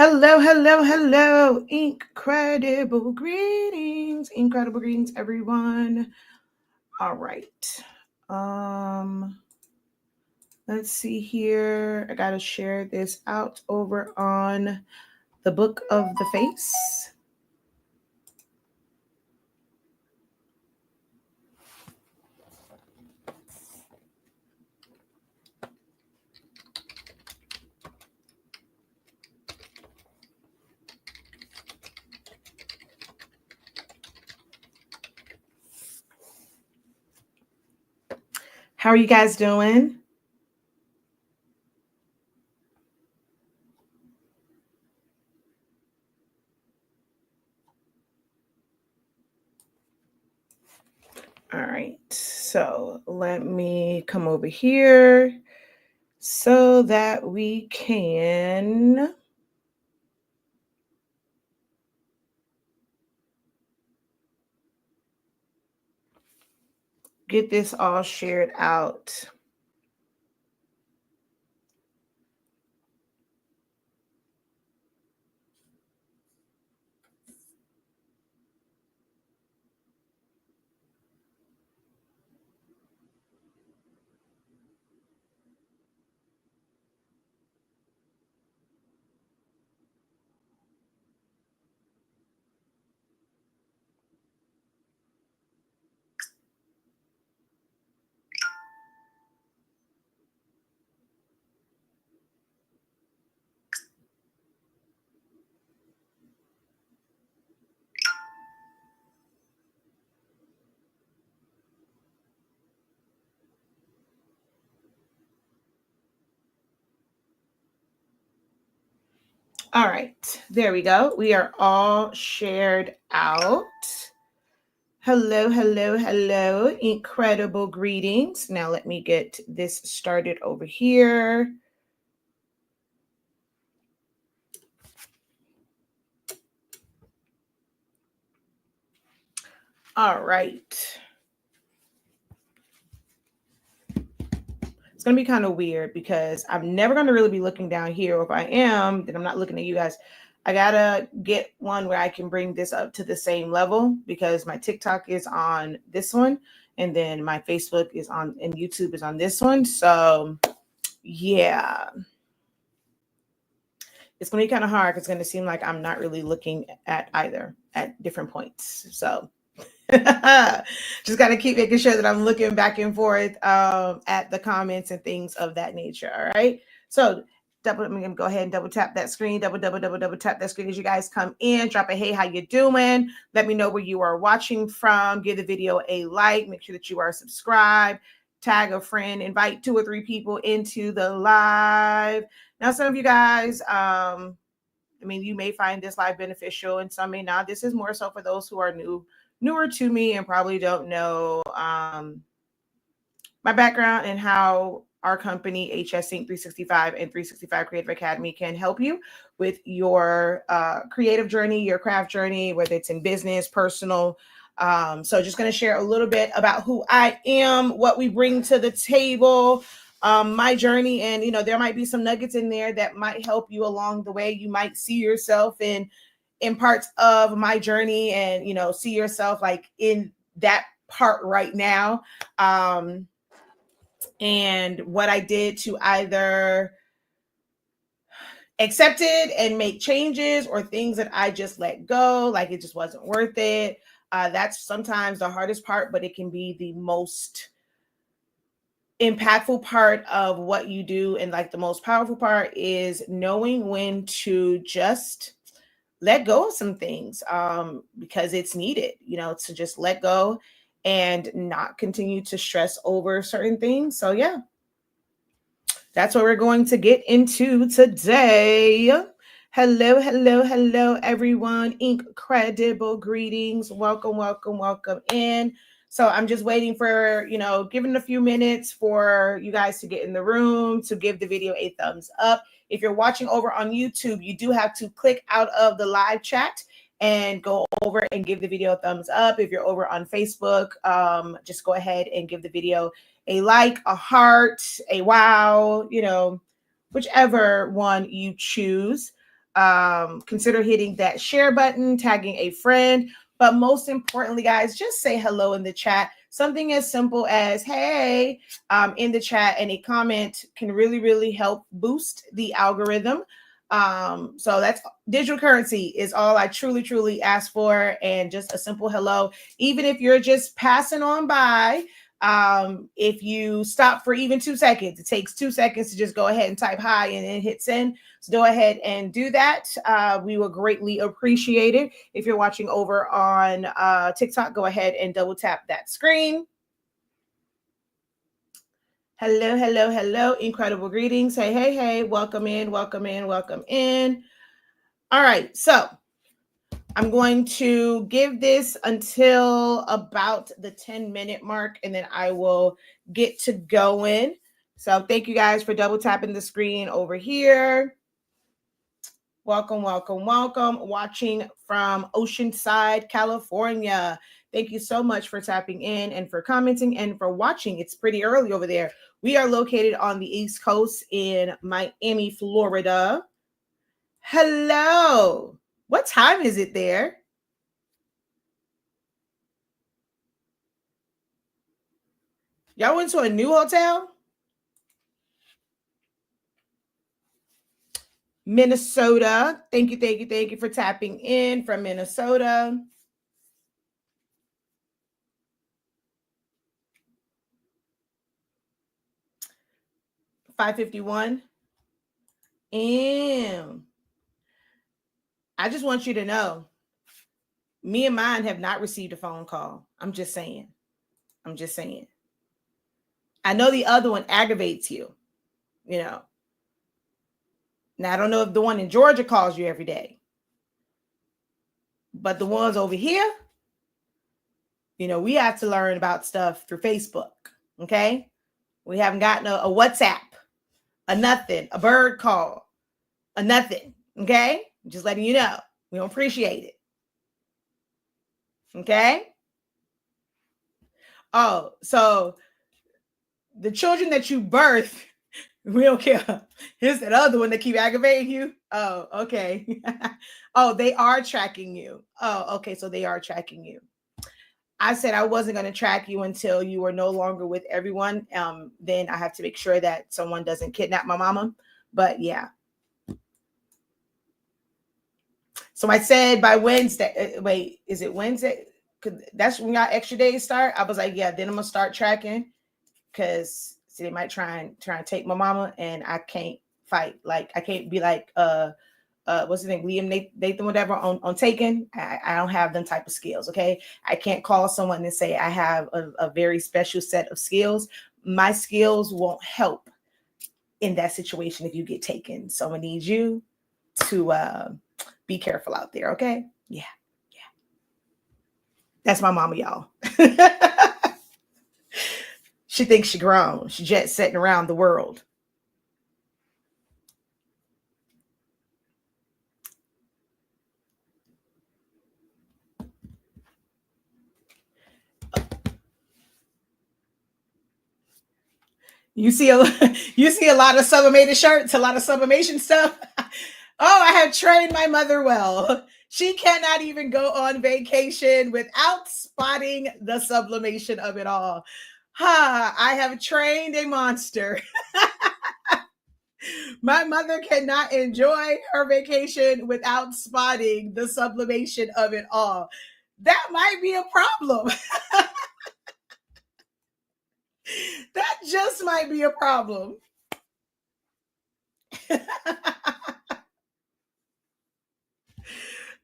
Hello, hello, hello. Incredible greetings. Incredible greetings, everyone. All right. Let's see here. I gotta share this out over on the Book of the Face. How are you guys doing? All right. So let me come over here so that we can get this all shared out. All right, there we go. We are all shared out. Hello, hello, hello. Incredible greetings. Now let me get this started over here. All right. It's going to be kind of weird because I'm never going to really be looking down here. Or if I am, then I'm not looking at you guys. I got to get one where I can bring this up to the same level because my TikTok is on this one. And then my Facebook is on, and YouTube is on this one. So, yeah. It's going to be kind of hard because it's going to seem like I'm not really looking at either at different points. So just got to keep making sure that I'm looking back and forth at the comments and things of that nature. All right. So I'm going to go ahead and double tap that screen, double tap that screen as you guys come in. Drop a hey, how you doing? Let me know where you are watching from. Give the video a like. Make sure that you are subscribed. Tag a friend. Invite 2 or 3 people into the live. Now, some of you guys, you may find this live beneficial and some may not. This is more so for those who are newer to me and probably don't know my background and how our company, HS Sync 365 and 365 Creative Academy, can help you with your creative journey, your craft journey, whether it's in business, personal. So just going to share a little bit about who I am, what we bring to the table, my journey. And, there might be some nuggets in there that might help you along the way. You might see yourself in parts of my journey and, see yourself like in that part right now. And what I did to either accept it and make changes or things that I just let go, like it just wasn't worth it. That's sometimes the hardest part, but it can be the most impactful part of what you do. And like the most powerful part is knowing when to just let go of some things because it's needed, to just let go and not continue to stress over certain things. So yeah, that's what we're going to get into today. Hello, hello, hello, everyone. Incredible greetings. Welcome, welcome, welcome in. So I'm just waiting for, giving a few minutes for you guys to get in the room, to give the video a thumbs up. If you're watching over on YouTube, you do have to click out of the live chat and go over and give the video a thumbs up. If you're over on Facebook, just go ahead and give the video a like, a heart, a wow, whichever one you choose. consider hitting that share button, tagging a friend. But most importantly, guys, just say hello in the chat. Something as simple as hey in the chat, and a comment can really, really help boost the algorithm. So that's digital currency is all I truly, truly ask for. And just a simple hello, even if you're just passing on by. If you stop for even 2 seconds, it takes 2 seconds to just go ahead and type hi and then hit send. So go ahead and do that. We will greatly appreciate it. If you're watching over on TikTok, go ahead and double tap that screen. Hello, hello, hello. Incredible greetings. Hey, hey, hey. Welcome in, welcome in, welcome in. All right. So I'm going to give this until about the 10-minute mark, and then I will get to going. So thank you guys for double tapping the screen over here. Welcome, welcome, welcome. Watching from Oceanside, California. Thank you so much for tapping in and for commenting and for watching. It's pretty early over there. We are located on the East Coast in Miami, Florida. Hello. What time is it there? Y'all went to a new hotel? Minnesota. Thank you, thank you, thank you for tapping in from Minnesota. $5.51. And I just want you to know, me and mine have not received a phone call. I'm just saying. I'm just saying. I know the other one aggravates you, you know. Now, I don't know if the one in Georgia calls you every day, but the ones over here, you know, we have to learn about stuff through Facebook, okay? We haven't gotten a WhatsApp, a nothing, a bird call, a nothing, okay? Just letting you know. We don't appreciate it, okay? Oh, so the children that you birth, we don't care. Here's that other one that keep aggravating you. Oh, okay. Oh, they are tracking you. Oh, okay. So they are tracking you. I said I wasn't going to track you until you were no longer with everyone. Then I have to make sure that someone doesn't kidnap my mama. But yeah. So I said by Wednesday. Wait, is it Wednesday? That's when y'all extra days start. I was like, yeah. Then I'm gonna start tracking because they might try and take my mama, and I can't fight. Like I can't be like what's his name, Liam Nathan, whatever on Taken. I don't have them type of skills. Okay, I can't call someone and say I have a very special set of skills. My skills won't help in that situation if you get taken. So I need you to be careful out there. Okay, yeah. That's my mama, y'all. She thinks she grown. She jet setting around the world. You see a lot of sublimated shirts, a lot of sublimation stuff. Oh, I have trained my mother well. She cannot even go on vacation without spotting the sublimation of it all. Ha, I have trained a monster. My mother cannot enjoy her vacation without spotting the sublimation of it all. That might be a problem. That just might be a problem.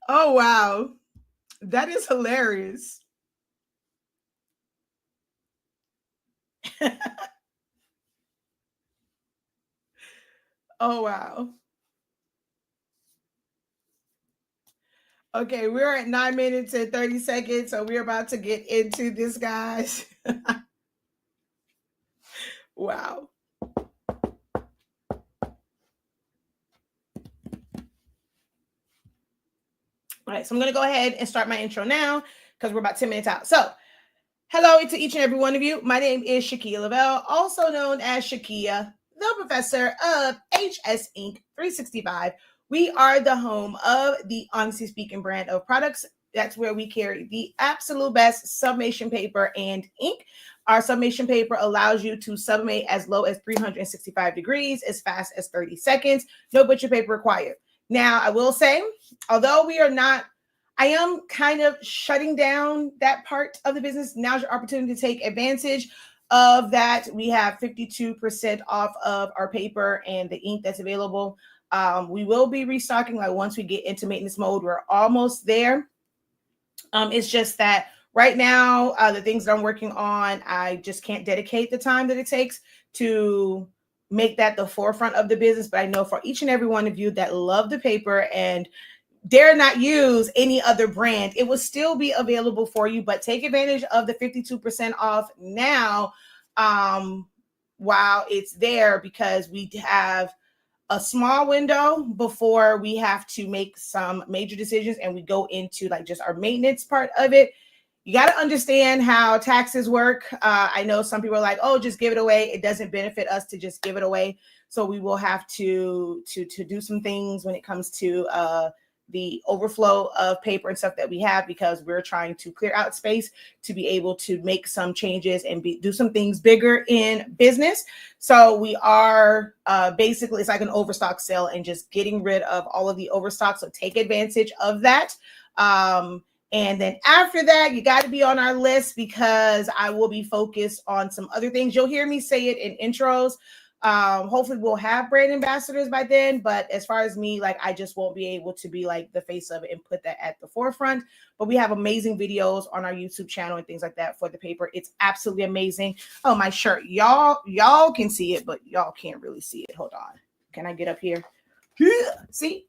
Oh, wow. That is hilarious. Oh, wow. Okay, we're at 9 minutes and 30 seconds, so we're about to get into this, guys. Wow. All right, so I'm going to go ahead and start my intro now because we're about 10 minutes out. So, hello to each and every one of you. My name is Shakia Lavelle, also known as Shakia, the professor of HS Inc. 365, We are the home of the Honestly Speaking brand of products. That's where we carry the absolute best sublimation paper and ink. Our sublimation paper allows you to sublimate as low as 365 degrees, as fast as 30 seconds. No butcher paper required. Now, I will say, although we are not, I am kind of shutting down that part of the business. Now's your opportunity to take advantage of that. We have 52% off of our paper and the ink that's available. We will be restocking like once we get into maintenance mode. We're almost there. It's just that right now, the things that I'm working on, I just can't dedicate the time that it takes to make that the forefront of the business. But I know for each and every one of you that love the paper and dare not use any other brand, it will still be available for you. But take advantage of the 52% off now while it's there, because we have a small window before we have to make some major decisions and we go into like just our maintenance part of it. You got to understand how taxes work. I know some people are like, oh, just give it away. It doesn't benefit us to just give it away. So we will have to do some things when it comes to the overflow of paper and stuff that we have, because we're trying to clear out space to be able to make some changes and do some things bigger in business. So we are basically, it's like an overstock sale and just getting rid of all of the overstock. So take advantage of that. And then after that, you got to be on our list, because I will be focused on some other things. You'll hear me say it in intros. Hopefully we'll have brand ambassadors by then, but as far as me, like, I just won't be able to be like the face of it and put that at the forefront. But we have amazing videos on our YouTube channel and things like that for the paper. It's absolutely amazing. Oh, my shirt, y'all can see it, but y'all can't really see it. Hold on, can I get up here? See,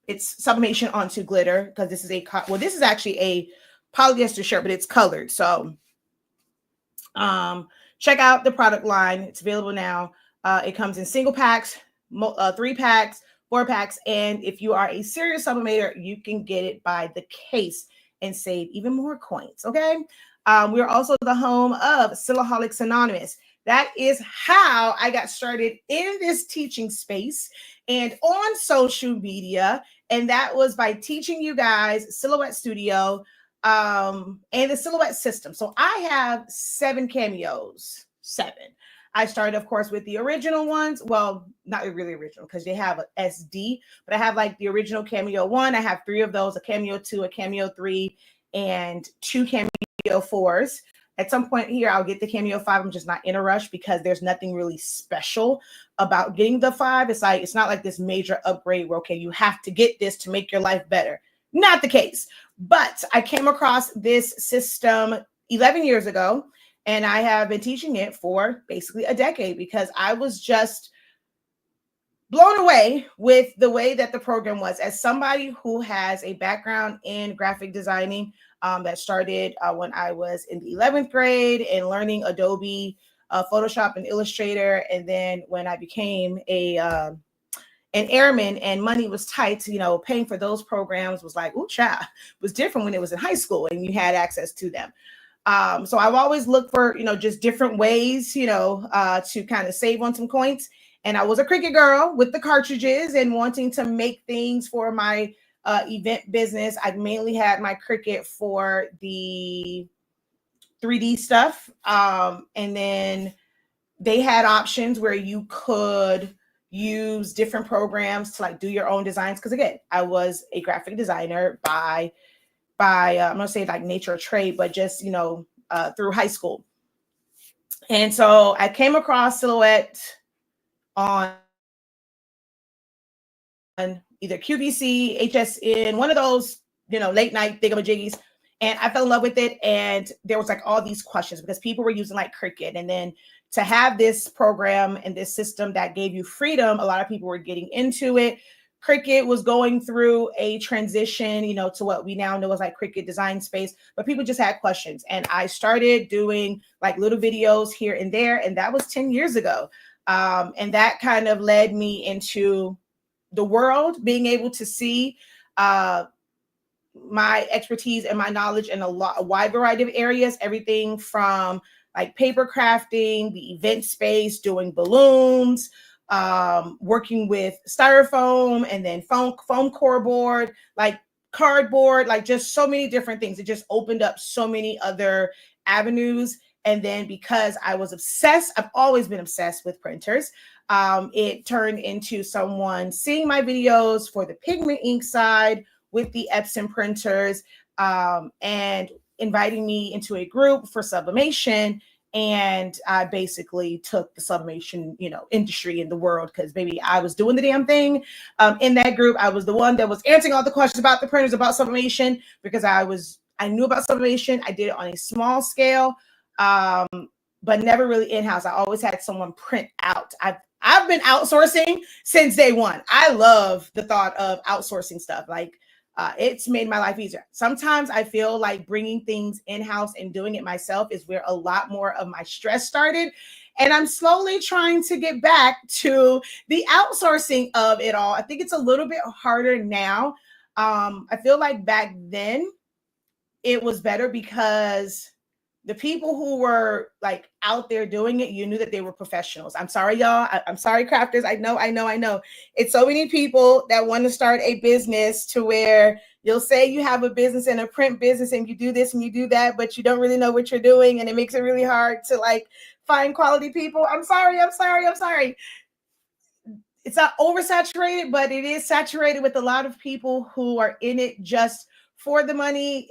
it's sublimation onto glitter, because this is this is actually a polyester shirt, but it's colored. So check out the product line. It's available now. It comes in single packs, 3 packs, 4 packs. And if you are a serious sublimator, you can get it by the case and save even more coins. Okay. We're also the home of Silaholics Anonymous. That is how I got started in this teaching space and on social media. And that was by teaching you guys Silhouette Studio and the Silhouette system. So I have 7 cameos. 7. I started, of course, with the original ones. Well, not really original, because they have a SD, but I have like the original Cameo 1. I have 3 of those, a Cameo 2, a Cameo 3, and 2 Cameo 4s. At some point here, I'll get the Cameo 5. I'm just not in a rush, because there's nothing really special about getting the 5. It's not like this major upgrade where, okay, you have to get this to make your life better. Not the case. But I came across this system 11 years ago, and I have been teaching it for basically a decade, because I was just blown away with the way that the program was. As somebody who has a background in graphic designing, that started when I was in the 11th grade and learning Adobe, Photoshop, and Illustrator. And then when I became an airman and money was tight, paying for those programs was like, ooh, child, was different when it was in high school and you had access to them. So I've always looked for, just different ways, to kind of save on some coins. And I was a Cricut girl with the cartridges and wanting to make things for my event business. I mainly had my Cricut for the 3D stuff. And then they had options where you could use different programs to like do your own designs. Because again, I was a graphic designer by I'm gonna say like nature or trade, but just through high school. And so I came across Silhouette on either QVC, HSN, one of those late night thingamajiggies, and I fell in love with it. And there was like all these questions because people were using like Cricut, and then to have this program and this system that gave you freedom, a lot of people were getting into it. Cricut was going through a transition, to what we now know as like Cricut Design Space, but people just had questions. And I started doing like little videos here and there, and that was 10 years ago. And that kind of led me into the world, being able to see my expertise and my knowledge in a wide variety of areas, everything from like paper crafting, the event space, doing balloons, working with styrofoam and then foam core board, like cardboard, like just so many different things. It just opened up so many other avenues. And then because I was obsessed, I've always been obsessed with printers. It turned into someone seeing my videos for the pigment ink side with the Epson printers, and inviting me into a group for sublimation. And I basically took the sublimation, industry in the world, because maybe I was doing the damn thing. In that group, I was the one that was answering all the questions about the printers, about sublimation, because I knew about sublimation. I did it on a small scale, but never really in-house. I always had someone print out. I've been outsourcing since day one. I love the thought of outsourcing stuff. Like, it's made my life easier. Sometimes I feel like bringing things in-house and doing it myself is where a lot more of my stress started. And I'm slowly trying to get back to the outsourcing of it all. I think it's a little bit harder now. I feel like back then it was better because the people who were like out there doing it, you knew that they were professionals. I'm sorry, y'all. I'm sorry, crafters. I know. It's so many people that want to start a business to where you'll say you have a business and a print business and you do this and you do that, but you don't really know what you're doing. And it makes it really hard to like find quality people. I'm sorry. It's not oversaturated, but it is saturated with a lot of people who are in it just for the money.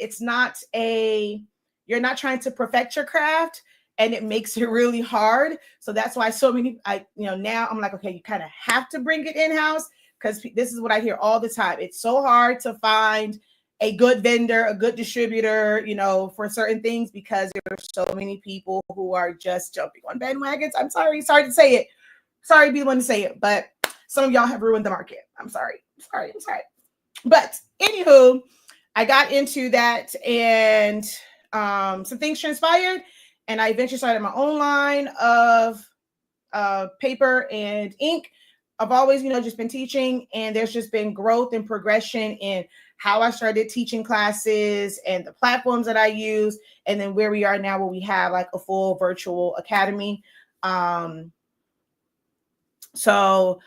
You're not trying to perfect your craft, and it makes it really hard. So that's why so many, now I'm like, okay, you kind of have to bring it in-house, because this is what I hear all the time. It's so hard to find a good vendor, a good distributor, for certain things, because there are so many people who are just jumping on bandwagons. I'm sorry to say it. Sorry to be the one to say it, but some of y'all have ruined the market. I'm sorry. But anywho, I got into that, and some things transpired, and I eventually started my own line of paper and ink. I've always, just been teaching, and there's just been growth and progression in how I started teaching classes and the platforms that I use, and then where we are now, where we have like a full virtual academy. So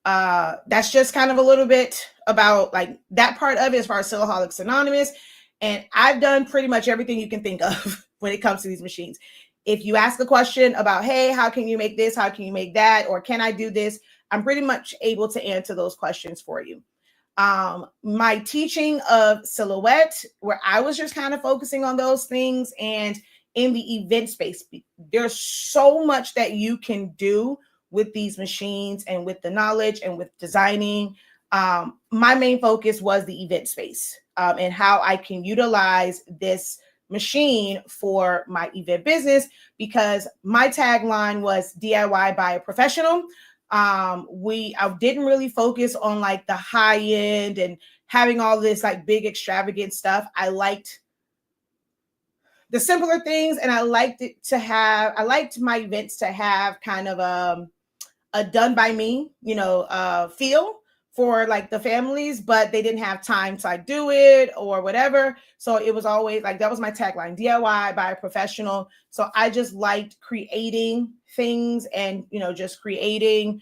that's just kind of a little bit about like that part of it as far as Sillaholics Anonymous. And I've done pretty much everything you can think of when it comes to these machines. If you ask a question about, hey, how can you make this? How can you make that? Or can I do this? I'm pretty much able to answer those questions for you. My teaching of Silhouette, where I was just kind of focusing on those things, and in the event space, there's so much that you can do with these machines and with the knowledge and with designing. My main focus was the event space, and how I can utilize this machine for my event business, because my tagline was DIY by a professional. I didn't really focus on like the high end and having all this like big extravagant stuff. I liked the simpler things, and I liked my events to have kind of a done by me, feel for like the families, but they didn't have time to like do it or whatever. So it was always like, that was my tagline, DIY by a professional. So I just liked creating things and, just creating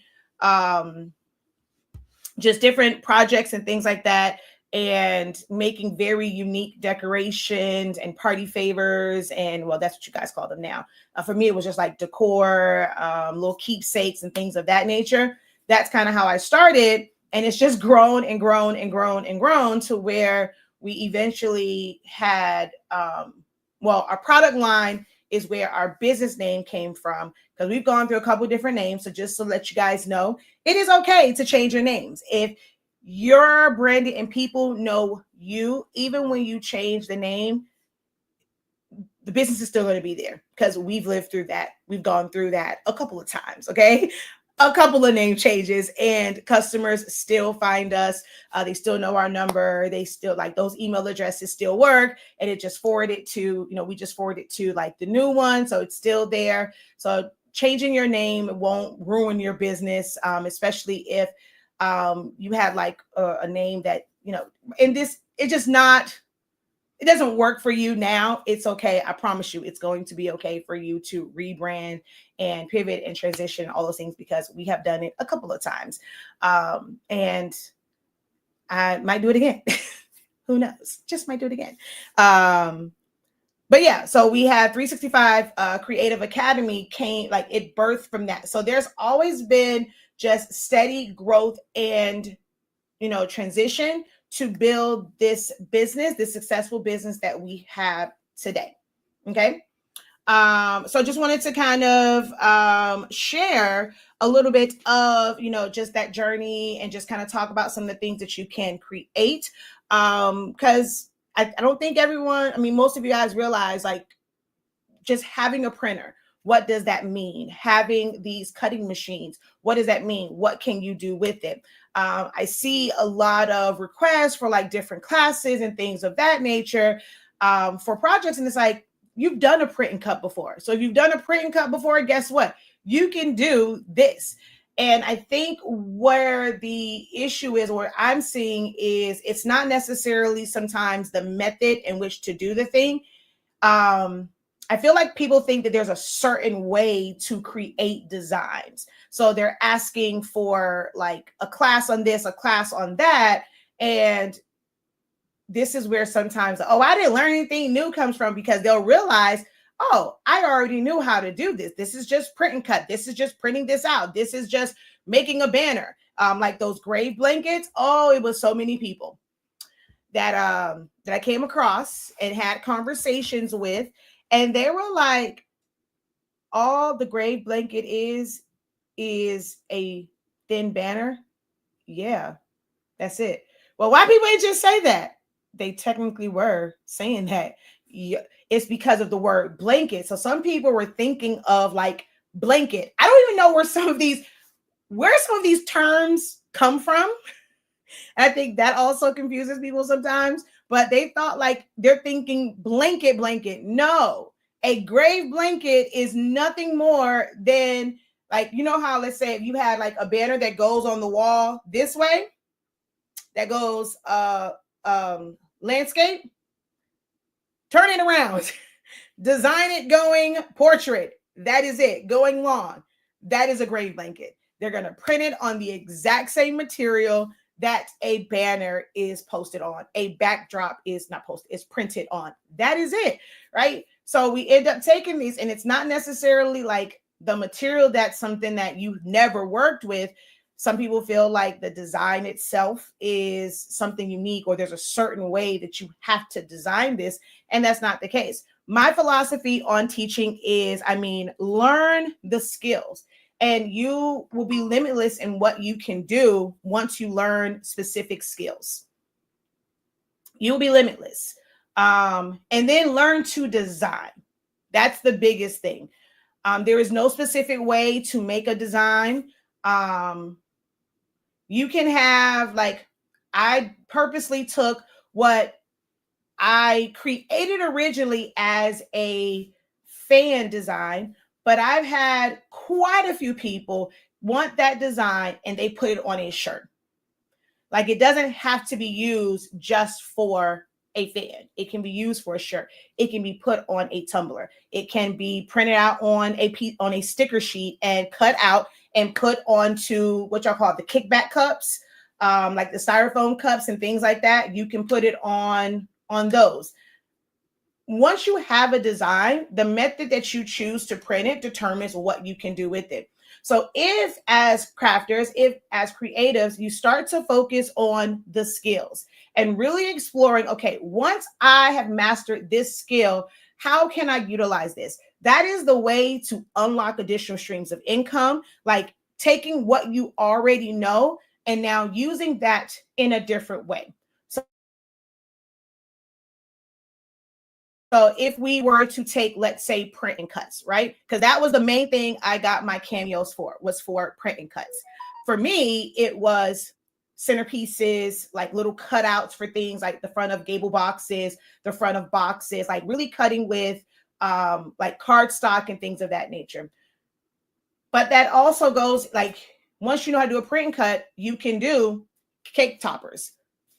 just different projects and things like that, and making very unique decorations and party favors. And well, that's what you guys call them now. For me, it was just like decor, little keepsakes and things of that nature. That's kind of how I started. And it's just grown and grown and grown and grown to where we eventually had, our product line is where our business name came from, because we've gone through a couple different names. So just to let you guys know, it is okay to change your names. If you're branded and people know you, even when you change the name, the business is still going to be there, because we've lived through that. We've gone through that a couple of times. Okay. A couple of name changes, and customers still find us. They still know our number. They still like those email addresses still work, and it just forwarded to, we just forwarded to like the new one. So it's still there. So changing your name won't ruin your business, especially if you had like a name that, in this, it doesn't work for you now. It's okay. I promise you, it's going to be okay for you to rebrand and pivot and transition, all those things, because we have done it a couple of times. And I might do it again. Who knows? Just might do it again. But yeah, so we had 365 Creative Academy came, like it birthed from that. So there's always been just steady growth and, transition to build this business, this successful business that we have today. Okay. So just wanted to kind of share a little bit of, just that journey, and just kind of talk about some of the things that you can create. Because I don't think everyone, most of you guys realize, like, just having a printer, what does that mean? Having these cutting machines, what does that mean? What can you do with it? I see a lot of requests for like different classes and things of that nature for projects. And it's like, you've done a print and cut before. So if you've done a print and cut before, guess what? You can do this. And I think where the issue is, what I'm seeing is, it's not necessarily sometimes the method in which to do the thing. I feel like people think that there's a certain way to create designs. So they're asking for like a class on this, a class on that. And this is where sometimes, oh, I didn't learn anything new comes from, because they'll realize, oh, I already knew how to do this. This is just print and cut. This is just printing this out. This is just making a banner. Like those grave blankets. Oh, it was so many people that I came across and had conversations with. And they were like, all the grave blanket is a thin banner. Yeah, that's it. Well, why people ain't just say that? They technically were saying that. Yeah, it's because of the word blanket. So some people were thinking of like blanket. I don't even know where some of these terms come from. I think that also confuses people sometimes, but they thought like they're thinking blanket. No, a grave blanket is nothing more than, like, how, let's say if you had like a banner that goes on the wall this way, that goes landscape, turn it around, design it going portrait. That is it. Going lawn. That is a grave blanket. They're going to print it on the exact same material that a banner is posted on. A backdrop is not posted, it's printed on. That is it, right? So we end up taking these, and it's not necessarily like the material that's something that you've never worked with. Some people feel like the design itself is something unique, or there's a certain way that you have to design this, and that's not the case. My philosophy on teaching is, learn the skills. And you will be limitless in what you can do once you learn specific skills. You'll be limitless. And then learn to design. That's the biggest thing. There is no specific way to make a design. You can have, like, I purposely took what I created originally as a fan design, but I've had quite a few people want that design and they put it on a shirt. Like, it doesn't have to be used just for a fan. It can be used for a shirt. It can be put on a tumbler. It can be printed out on a sticker sheet and cut out and put onto what y'all call the kickback cups, like the styrofoam cups and things like that. You can put it on those. Once you have a design, the method that you choose to print it determines what you can do with it. So if as crafters, if as creatives, you start to focus on the skills and really exploring, okay, once I have mastered this skill, how can I utilize this? That is the way to unlock additional streams of income, like taking what you already know and now using that in a different way. So if we were to take, let's say, print and cuts, right? Because that was the main thing I got my cameos for, was for print and cuts. For me, it was centerpieces, like little cutouts for things like the front of gable boxes, the front of boxes, like really cutting with like cardstock and things of that nature. But that also goes, like, once you know how to do a print and cut, you can do cake toppers,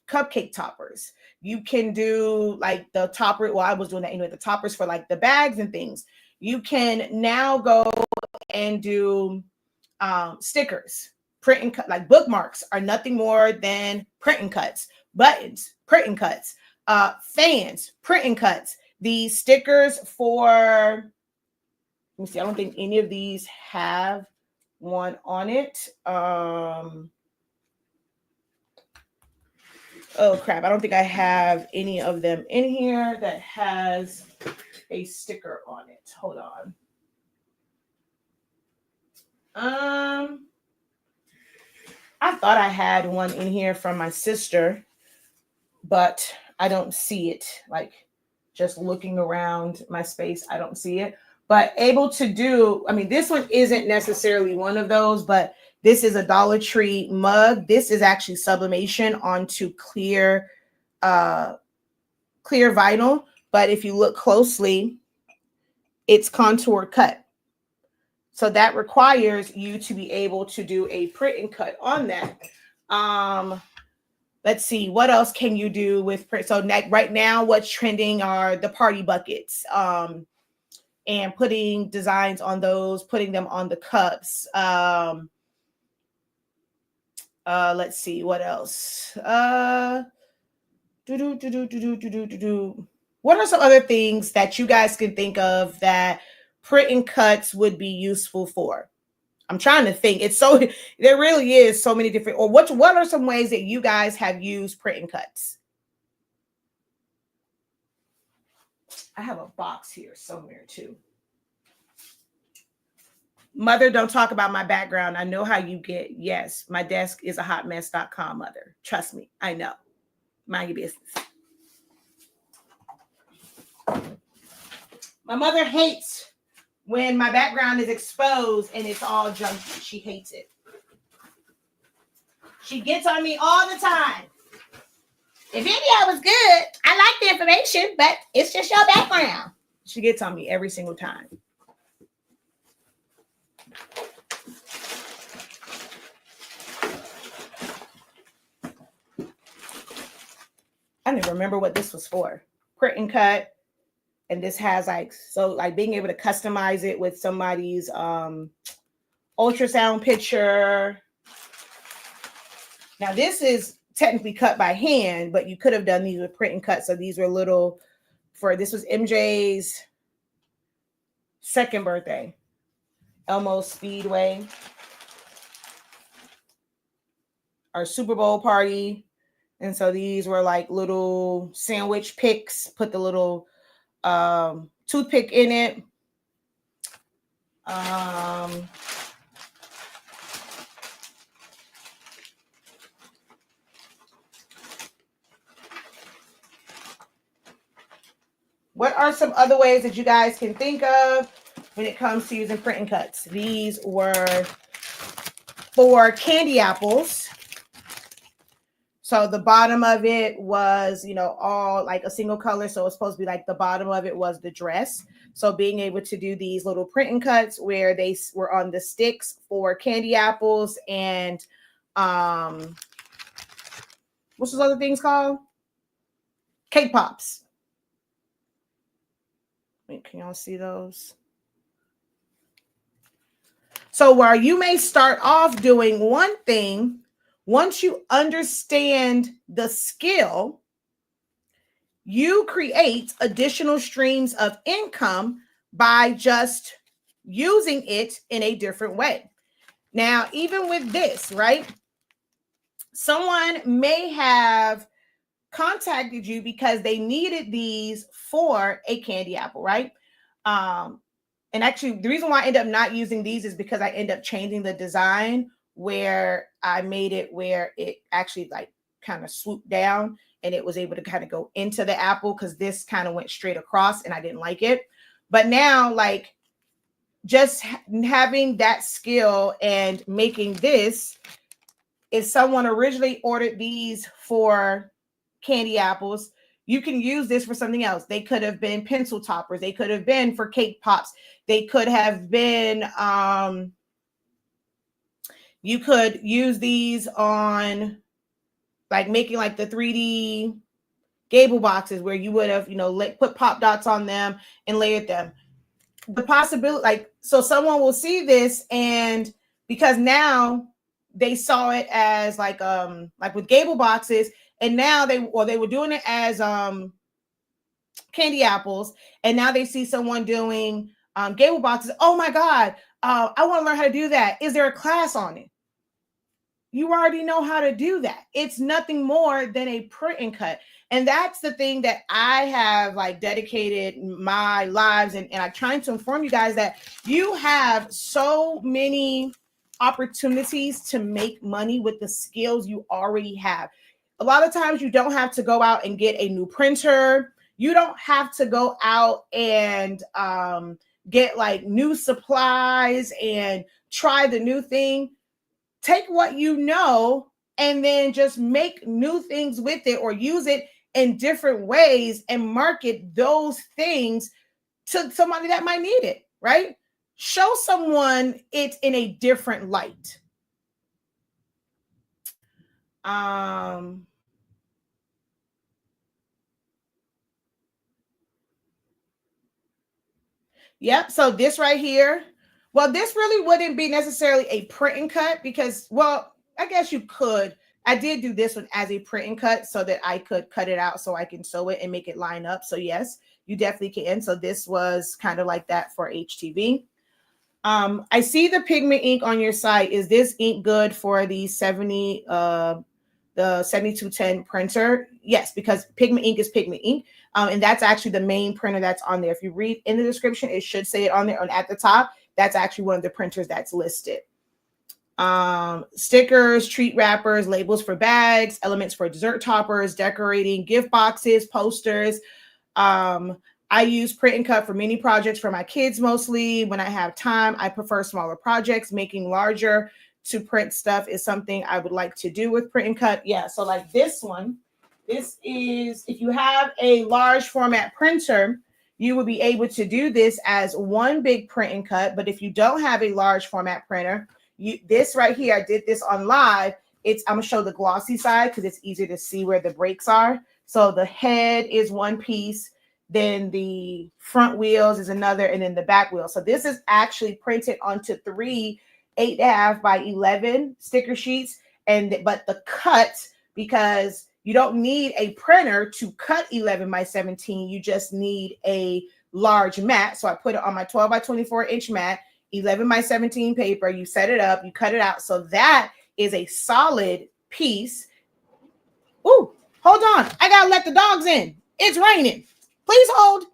cupcake toppers. You can do like the topper. Well, I was doing that anyway, the toppers for like the bags and things. You can now go and do stickers, print and cut. Like bookmarks are nothing more than print and cuts. Buttons, print and cuts. Fans, print and cuts. The stickers for, let me see, I don't think any of these have one on it. Oh crap, I don't think I have any of them in here that has a sticker on it. Hold on. I thought I had one in here from my sister, but I don't see it. Like just looking around my space, I don't see it. But able to do, I mean, this one isn't necessarily one of those, but this is a Dollar Tree mug. This is actually sublimation onto clear vinyl. But if you look closely, it's contour cut. So that requires you to be able to do a print and cut on that. Let's see, what else can you do with print? So right now, what's trending are the party buckets, and putting designs on those, putting them on the cups. Let's see, what else? What are some other things that you guys can think of that print and cuts would be useful for? I'm trying to think. There really is so many different, or what are some ways that you guys have used print and cuts? I have a box here somewhere too. Mother, don't talk about my background. I know how you get. Yes, my desk is a hotmess.com, mother. Trust me, I know. Mind your business. My mother hates when my background is exposed and it's all junky. She hates it. She gets on me all the time. The video was good. I like the information, but it's just your background. She gets on me every single time. I don't even remember what this was for. Print and cut. And this has like being able to customize it with somebody's ultrasound picture. Now this is technically cut by hand, but you could have done these with print and cut. So these were little this was MJ's second birthday, Elmo Speedway, our Super Bowl party. And so these were like little sandwich picks, put the little toothpick in it. What are some other ways that you guys can think of when it comes to using print and cuts? These were for candy apples. So the bottom of it was, all like a single color. So it's supposed to be like the bottom of it was the dress. So being able to do these little print and cuts where they were on the sticks for candy apples and what's those other things called? Cake pops. Wait, can y'all see those? So where you may start off doing one thing, once you understand the skill, you create additional streams of income by just using it in a different way. Now, even with this, right? Someone may have contacted you because they needed these for a candy apple, right? And actually, the reason why I end up not using these is because I end up changing the design where I made it where it actually like kind of swooped down and it was able to kind of go into the apple, because this kind of went straight across and I didn't like it. But now, like, just having that skill and making this, if someone originally ordered these for candy apples, you can use this for something else. They could have been pencil toppers. They could have been for cake pops. They could have been, you could use these on like making like the 3D gable boxes where you would have, put pop dots on them and layered them. the possibility, like, so someone will see this, and because now they saw it as like with gable boxes, and now they were doing it as candy apples, and now they see someone doing gable boxes. Oh my God, I want to learn how to do that. Is there a class on it? You already know how to do that. It's nothing more than a print and cut. And that's the thing that I have like dedicated my lives, and I'm trying to inform you guys that you have so many opportunities to make money with the skills you already have. A lot of times you don't have to go out and get a new printer. You don't have to go out and get like new supplies and try the new thing. Take what you know and then just make new things with it, or use it in different ways and market those things to somebody that might need it, right? Show someone it in a different light. Yep. So this right here, well, this really wouldn't be necessarily a print and cut because, well, I guess you could. I did do this one as a print and cut so that I could cut it out so I can sew it and make it line up. So yes, you definitely can. So this was kind of like that for HTV. I see the pigment ink on your site. Is this ink good for the 7210 printer? Yes, because pigment ink is pigment ink. And that's actually the main printer that's on there. If you read in the description, it should say it on there, at the top. That's actually one of the printers that's listed. Stickers, treat wrappers, labels for bags, elements for dessert toppers, decorating, gift boxes, posters. I use print and cut for many projects for my kids mostly. When I have time, I prefer smaller projects. Making larger to print stuff is something I would like to do with print and cut. Yeah, so like this one, this is, if you have a large format printer, you would be able to do this as one big print and cut. But if you don't have a large format printer, this right here, I did this on live. I'm gonna show the glossy side because it's easier to see where the breaks are. So the head is one piece, then the front wheels is another, and then the back wheel. So this is actually printed onto 3 8.5 by 11 sticker sheets. But the cut, because you don't need a printer to cut 11 by 17, you just need a large mat. So I put it on my 12 by 24 inch mat, 11 by 17 paper. You set it up, you cut it out. So that is a solid piece. Ooh, hold on. I gotta let the dogs in. It's raining. Please hold.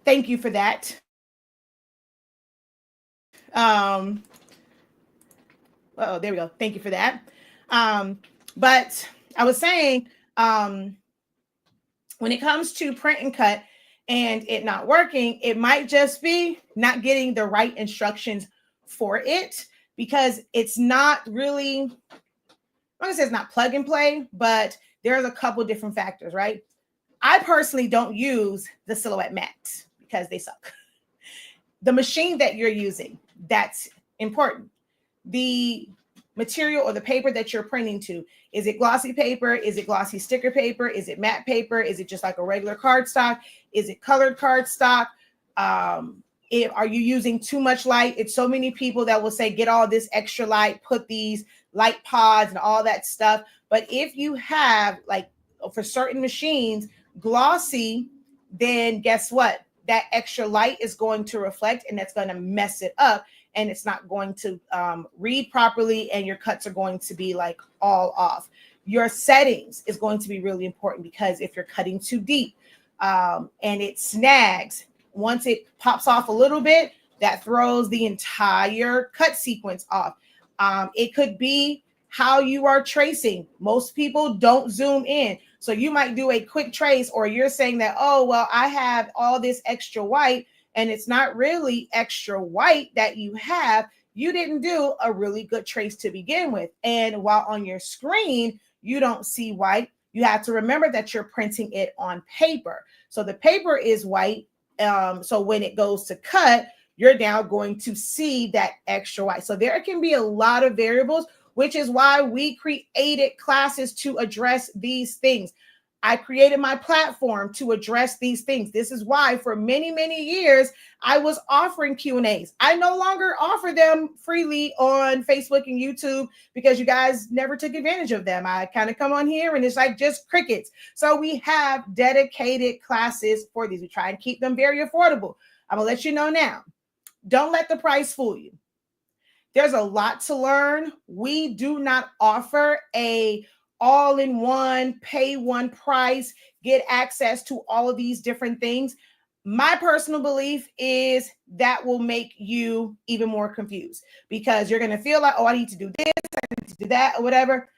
Thank you for that. Oh, there we go. Thank you for that. But I was saying, when it comes to print and cut and it not working, it might just be not getting the right instructions for it, because it's not really, I'm gonna say it's not plug and play, but there's a couple different factors, right? I personally don't use the silhouette mat because they suck. the machine that you're using, that's important. The material or the paper that you're printing to, is it glossy paper? Is it glossy sticker paper? Is it matte paper? Is it just like a regular cardstock? Is it colored cardstock? Are you using too much light? It's so many people that will say, get all this extra light, put these light pods and all that stuff. But if you have, like, for certain machines, glossy, then guess what? That extra light is going to reflect, and that's going to mess it up, and it's not going to read properly, and your cuts are going to be like all off. Your settings is going to be really important, because if you're cutting too deep and it snags, once it pops off a little bit, that throws the entire cut sequence off. It could be how you are tracing. Most people don't zoom in. So you might do a quick trace, or you're saying that, oh, well, I have all this extra white, and it's not really extra white that you have. You didn't do a really good trace to begin with. And while on your screen, you don't see white, you have to remember that you're printing it on paper. So the paper is white. So when it goes to cut, you're now going to see that extra white. So there can be a lot of variables, which is why we created classes to address these things. I created my platform to address these things. This is why for many, many years, I was offering Q&As. I no longer offer them freely on Facebook and YouTube, because you guys never took advantage of them. I kind of come on here and it's like just crickets. So we have dedicated classes for these. We try and keep them very affordable. I'm gonna let you know now. Don't let the price fool you. There's a lot to learn. We do not offer a all-in-one, pay one price, get access to all of these different things. My personal belief is that will make you even more confused, because you're going to feel like, oh, I need to do this, I need to do that, or whatever.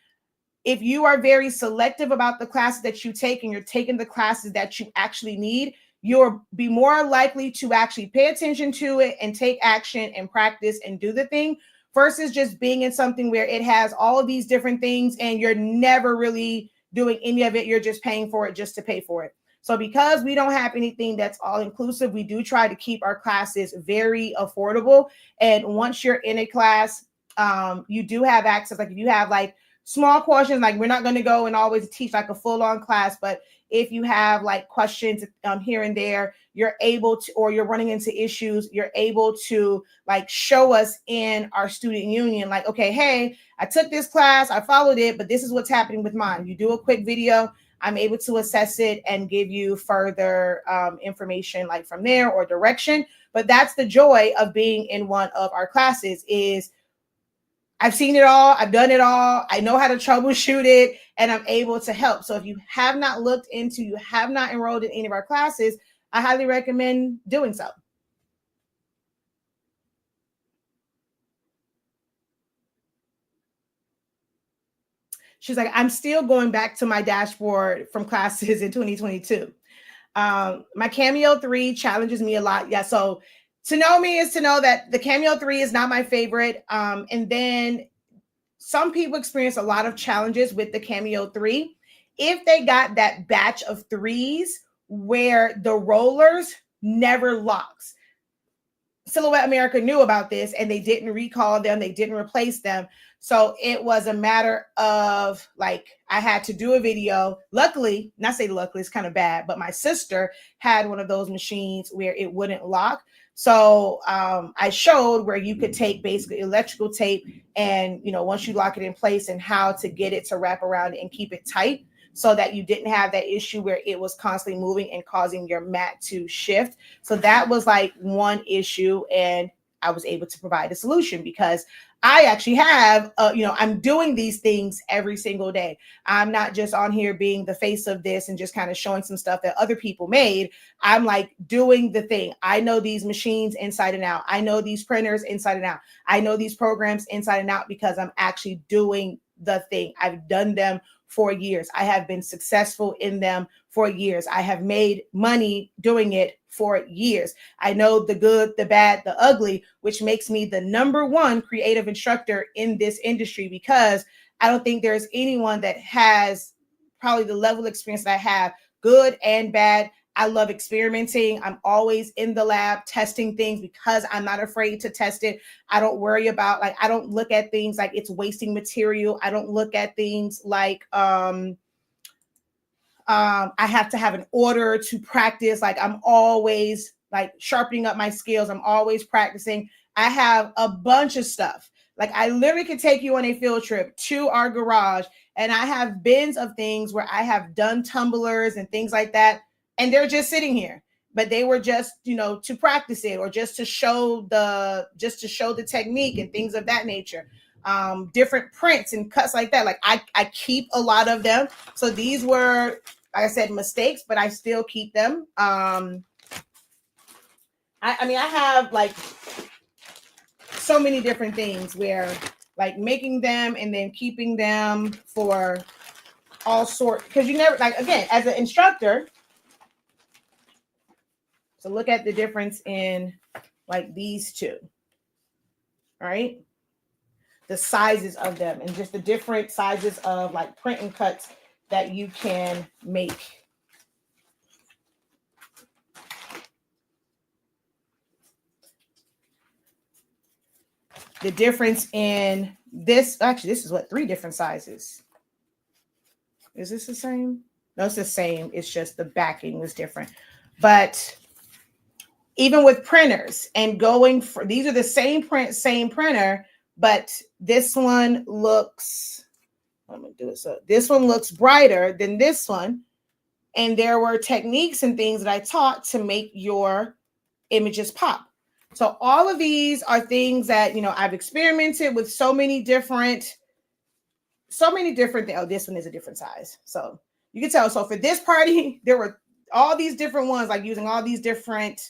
If you are very selective about the classes that you take, and you're taking the classes that you actually need, you'll be more likely to actually pay attention to it and take action and practice and do the thing, versus just being in something where it has all of these different things and you're never really doing any of it. You're just paying for it just to pay for it. So because we don't have anything that's all inclusive, we do try to keep our classes very affordable. And once you're in a class, you do have access. Like if you have like small questions, like we're not going to go and always teach like a full-on class, but if you have like questions here and there, you're able to, or you're running into issues, you're able to like show us in our student union, like, okay, hey, I took this class, I followed it, but this is what's happening with mine. You do a quick video, I'm able to assess it and give you further information like from there, or direction. But that's the joy of being in one of our classes, is I've seen it all. I've done it all. I know how to troubleshoot it, and I'm able to help. So if you have not looked into, you have not enrolled in any of our classes, I highly recommend doing so. She's like, I'm still going back to my dashboard from classes in 2022. My Cameo 3 challenges me a lot. Yeah, so to know me is to know that the Cameo 3 is not my favorite. And then some people experience a lot of challenges with the Cameo 3. If they got that batch of 3s where the rollers never locks. Silhouette America knew about this, and they didn't recall them. They didn't replace them. So it was a matter of like, I had to do a video. Luckily, not say luckily, it's kind of bad, but my sister had one of those machines where it wouldn't lock. So I showed where you could take basically electrical tape, and, you know, once you lock it in place, and how to get it to wrap around and keep it tight, so that you didn't have that issue where it was constantly moving and causing your mat to shift. So that was like one issue, and I was able to provide a solution, because I actually have, I'm doing these things every single day. I'm not just on here being the face of this and just kind of showing some stuff that other people made. I'm like doing the thing. I know these machines inside and out. I know these printers inside and out. I know these programs inside and out, because I'm actually doing the thing. I've done them for years. I have been successful in them for years. I have made money doing it for years. I know the good, the bad, the ugly, which makes me the #1 creative instructor in this industry, because I don't think there's anyone that has probably the level of experience that I have, good and bad. I love experimenting. I'm always in the lab testing things because I'm not afraid to test it. I don't worry about, like, I don't look at things like it's wasting material. I don't look at things like I have to have an order to practice. Like, I'm always like sharpening up my skills. I'm always practicing. I have a bunch of stuff. Like, I literally could take you on a field trip to our garage, and I have bins of things where I have done tumblers and things like that, and they're just sitting here. But they were just, to practice it, or just to show the technique and things of that nature. Different prints and cuts like that. Like, I keep a lot of them. So these were, like I said, mistakes, but I still keep them. I have like so many different things where, like, making them and then keeping them for all sorts, because you never, like, again, as an instructor, so look at the difference in like these two, right? The sizes of them, and just the different sizes of like print and cuts that you can make. The difference in this, actually, this is what, 3 different sizes. Is this the same? No, it's the same. It's just the backing was different. But even with printers and going for, these are the same printer, but this one looks, I'm going to do it. So this one looks brighter than this one. And there were techniques and things that I taught to make your images pop. So all of these are things that, I've experimented with so many different things. Oh, this one is a different size. So you can tell. So for this party, there were all these different ones, like using all these different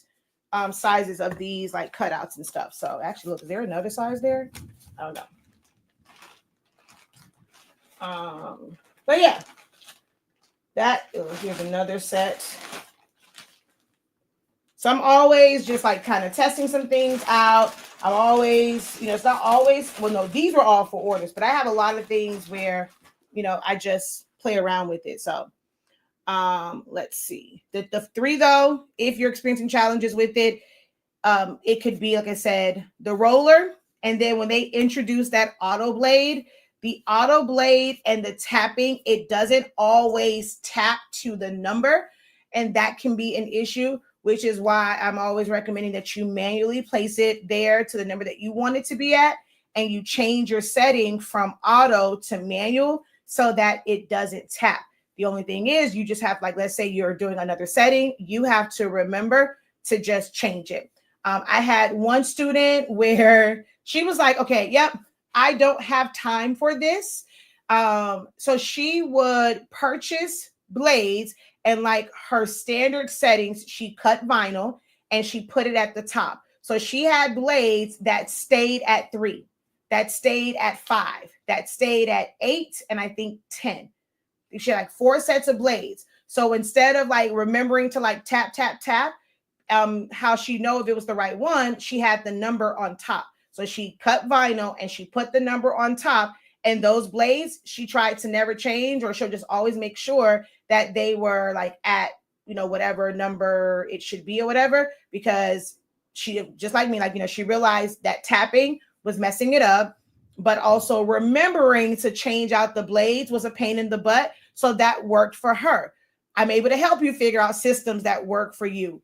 sizes of these like cutouts and stuff. So actually, look, is there another size there? I don't know. But yeah, here's another set. So I'm always just like kind of testing some things out. I'm always, it's not always, well, no, these were all for orders, but I have a lot of things where, I just play around with it. So let's see. The 3 though, if you're experiencing challenges with it, it could be, like I said, the roller. And then when they introduce that auto blade, the auto blade and the tapping, it doesn't always tap to the number. And that can be an issue, which is why I'm always recommending that you manually place it there to the number that you want it to be at. And you change your setting from auto to manual so that it doesn't tap. The only thing is, you just have, like, let's say you're doing another setting, you have to remember to just change it. I had one student where she was like, okay, yep, I don't have time for this. So she would purchase blades, and like her standard settings, she cut vinyl and she put it at the top. So she had blades that stayed at 3, that stayed at 5, that stayed at 8, and I think 10. She had like 4 sets of blades. So instead of like remembering to like tap, tap, tap, how she know if it was the right one, she had the number on top. So she cut vinyl and she put the number on top, and those blades, she tried to never change, or she'll just always make sure that they were like at, whatever number it should be or whatever, because she, just like me, like, she realized that tapping was messing it up, but also remembering to change out the blades was a pain in the butt. So that worked for her. I'm able to help you figure out systems that work for you.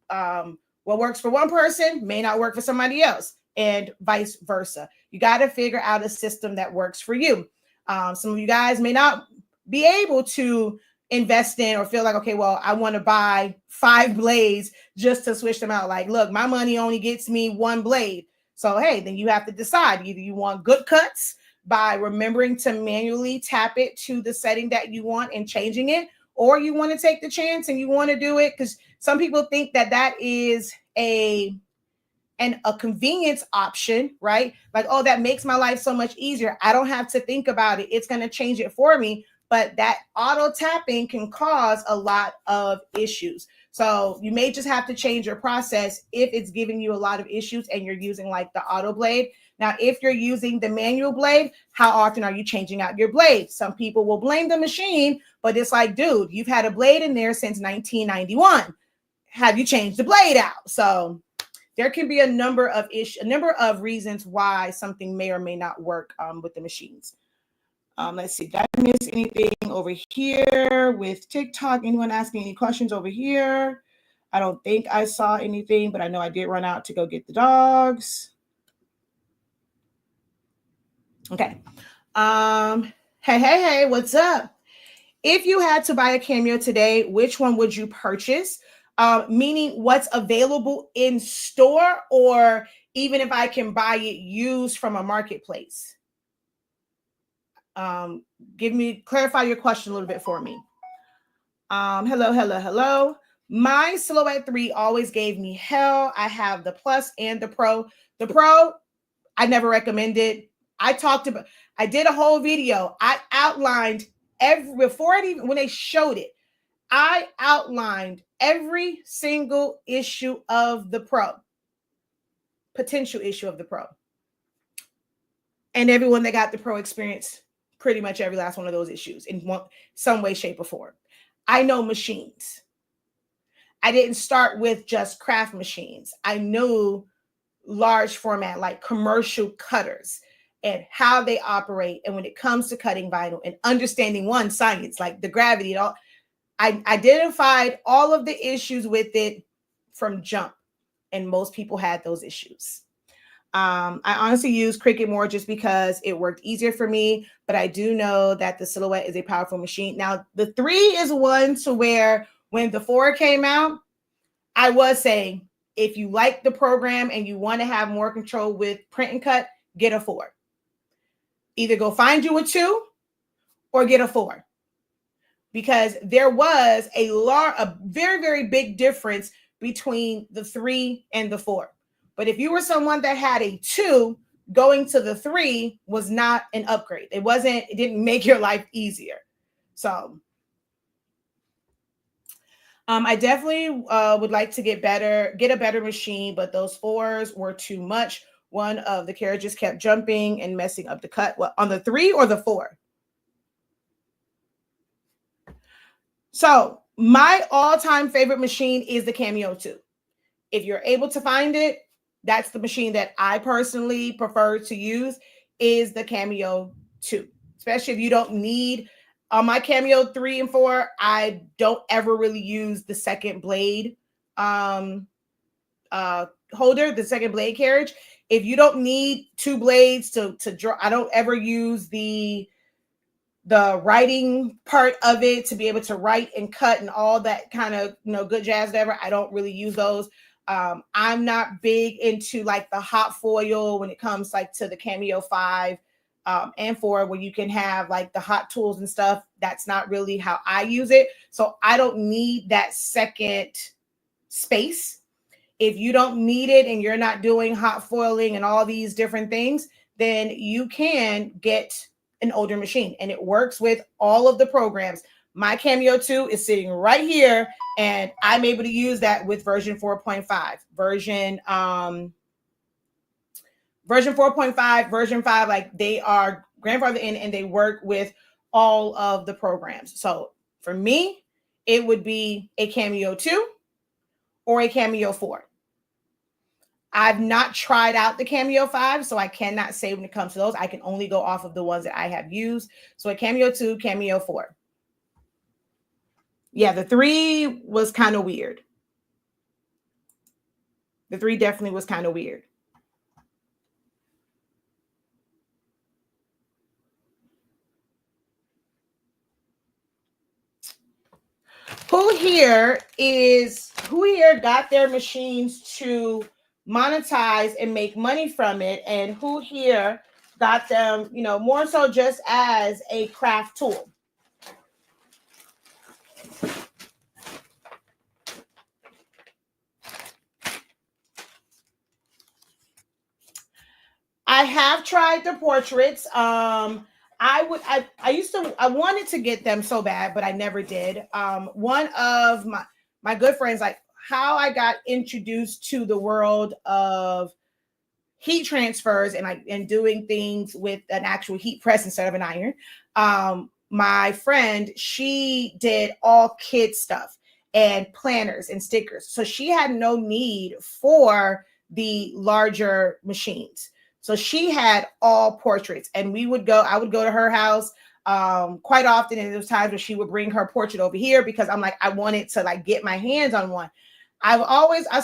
What works for one person may not work for somebody else, and vice versa. You got to figure out a system that works for you. Some of you guys may not be able to invest in or feel like, okay, well, I want to buy 5 blades just to switch them out. Like, look, my money only gets me 1 blade. So, hey, then you have to decide. Either you want good cuts by remembering to manually tap it to the setting that you want and changing it, or you want to take the chance and you want to do it, because some people think that that is a convenience option, right? Like, oh, that makes my life so much easier. I don't have to think about it. It's going to change it for me. But that auto tapping can cause a lot of issues. So you may just have to change your process if it's giving you a lot of issues and you're using like the auto blade. Now, if you're using the manual blade, how often are you changing out your blade? Some people will blame the machine, but it's like, dude, you've had a blade in there since 1991. Have you changed the blade out? So there can be a number of reasons why something may or may not work with the machines. Let's see, did I miss anything over here with TikTok? Anyone asking any questions over here? I don't think I saw anything, but I know I did run out to go get the dogs. Okay. Hey, what's up? If you had to buy a Cameo today, which one would you purchase? Meaning what's available in store, or even if I can buy it used from a marketplace? Clarify your question a little bit for me. Hello. My Silhouette 3 always gave me hell. I have the Plus and the Pro. The Pro, I never recommended. I did a whole video. I outlined when they showed it, I outlined every single issue of the Pro, potential issue of the Pro. And everyone that got the Pro experienced pretty much every last one of those issues in some way, shape, or form. I know machines. I didn't start with just craft machines. I knew large format, like commercial cutters, and how they operate. And when it comes to cutting vinyl and understanding science, like the gravity and all, I identified all of the issues with it from jump. And most people had those issues. I honestly use Cricut more just because it worked easier for me, but I do know that the Silhouette is a powerful machine. Now, the 3 is one to where when the 4 came out, I was saying, if you like the program and you want to have more control with print and cut, get a 4. Either go find you a 2 or get a 4. Because there was a very, very big difference between the 3 and the 4. But if you were someone that had a 2, going to the 3 was not an upgrade. It didn't make your life easier. So I definitely would like to get a better machine, but those 4s were too much. One of the carriages kept jumping and messing up the cut. What, on the 3 or the 4? So my all-time favorite machine is the Cameo 2. If you're able to find it, that's the machine that I personally prefer to use, is the Cameo 2. Especially if you don't need, on my Cameo 3 and 4, I don't ever really use the second blade holder, the second blade carriage. If you don't need 2 blades to draw, I don't ever use the writing part of it to be able to write and cut and all that kind of, good jazz, whatever. I don't really use those. I'm not big into like the hot foil when it comes like to the Cameo 5 and 4, where you can have like the hot tools and stuff. That's not really how I use it. So I don't need that second space. If you don't need it and you're not doing hot foiling and all these different things, then you can get an older machine, and it works with all of the programs. My Cameo 2 is sitting right here, and I'm able to use that with version 4.5. Version 4.5, version 5, like they are grandfathered in and they work with all of the programs. So for me, it would be a Cameo 2 or a Cameo 4. I've not tried out the Cameo 5, so I cannot say when it comes to those. I can only go off of the ones that I have used. So a Cameo 2, Cameo 4. Yeah, the 3 was kind of weird. The 3 definitely was kind of weird. Who here got their machines to monetize and make money from it, and who here got them, more so just as a craft tool? I have tried the portraits. I wanted to get them so bad, but I never did. One of my good friends, like how I got introduced to the world of heat transfers and like and doing things with an actual heat press instead of an iron. My friend, she did all kid stuff and planners and stickers. So she had no need for the larger machines. So she had all portraits, and I would go to her house quite often. And there was times where she would bring her portrait over here because I'm like, I wanted to like get my hands on one. I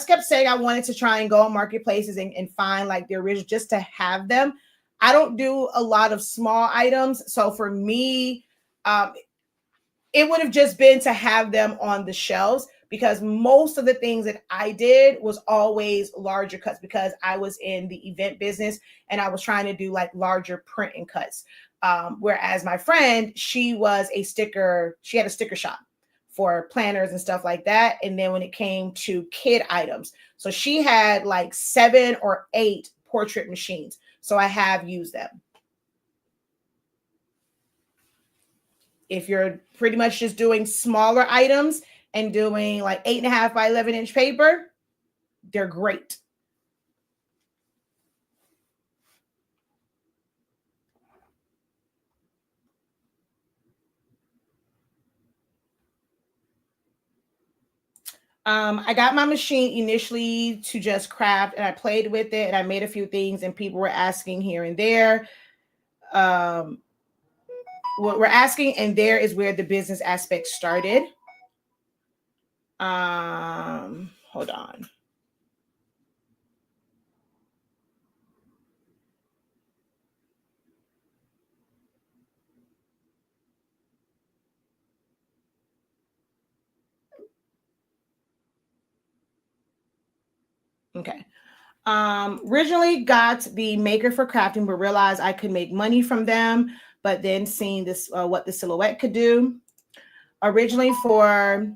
kept saying I wanted to try and go on marketplaces and find like the original just to have them. I don't do a lot of small items. So for me, um, it would have just been to have them on the shelves because most of the things that I did was always larger cuts because I was in the event business and I was trying to do like larger print and cuts. Whereas my friend, she had a sticker shop for planners and stuff like that. And then when it came to kid items, so she had like 7 or 8 portrait machines. So I have used them. If you're pretty much just doing smaller items and doing like 8.5 by 11-inch paper, they're great. I got my machine initially to just craft and I played with it and I made a few things and people were asking here and there. What we're asking, and there is where the business aspect started. Hold on. Okay. Originally got the maker for crafting, but realized I could make money from them. But then seeing this, what the silhouette could do. Originally for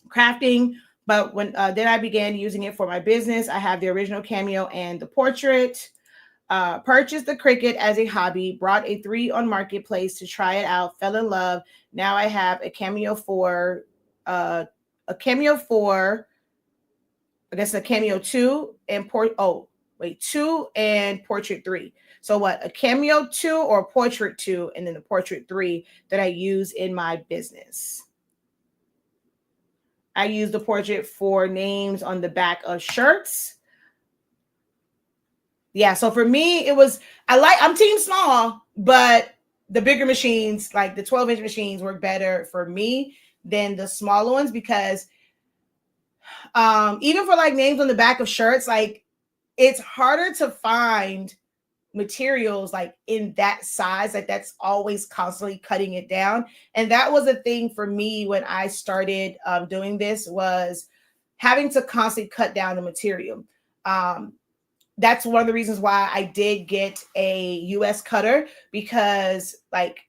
crafting, but when then I began using it for my business. I have the original cameo and the portrait. Purchased the Cricut as a hobby, brought a 3 on Marketplace to try it out, fell in love. Now I have a cameo for a cameo for I guess a cameo 2 and 2 and portrait 3. So what, a cameo 2 or a portrait 2 and then the portrait 3 that I use in my business. I use the portrait for names on the back of shirts. Yeah, so for me, I'm team small, but the bigger machines, like the 12-inch machines, work better for me than the smaller ones because even for like names on the back of shirts, like it's harder to find materials like in that size, like that's always constantly cutting it down. And that was a thing for me when I started doing this, was having to constantly cut down the material. That's one of the reasons why I did get a US cutter, because like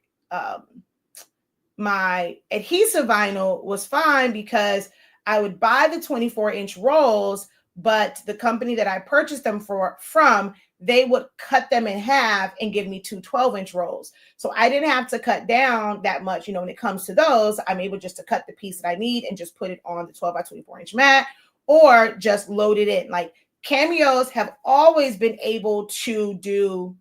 my adhesive vinyl was fine because I would buy the 24-inch rolls, but the company that I purchased them from, they would cut them in half and give me 2 12-inch rolls. So I didn't have to cut down that much. When it comes to those, I'm able just to cut the piece that I need and just put it on the 12 by 24-inch mat or just load it in. Like cameos have always been able to do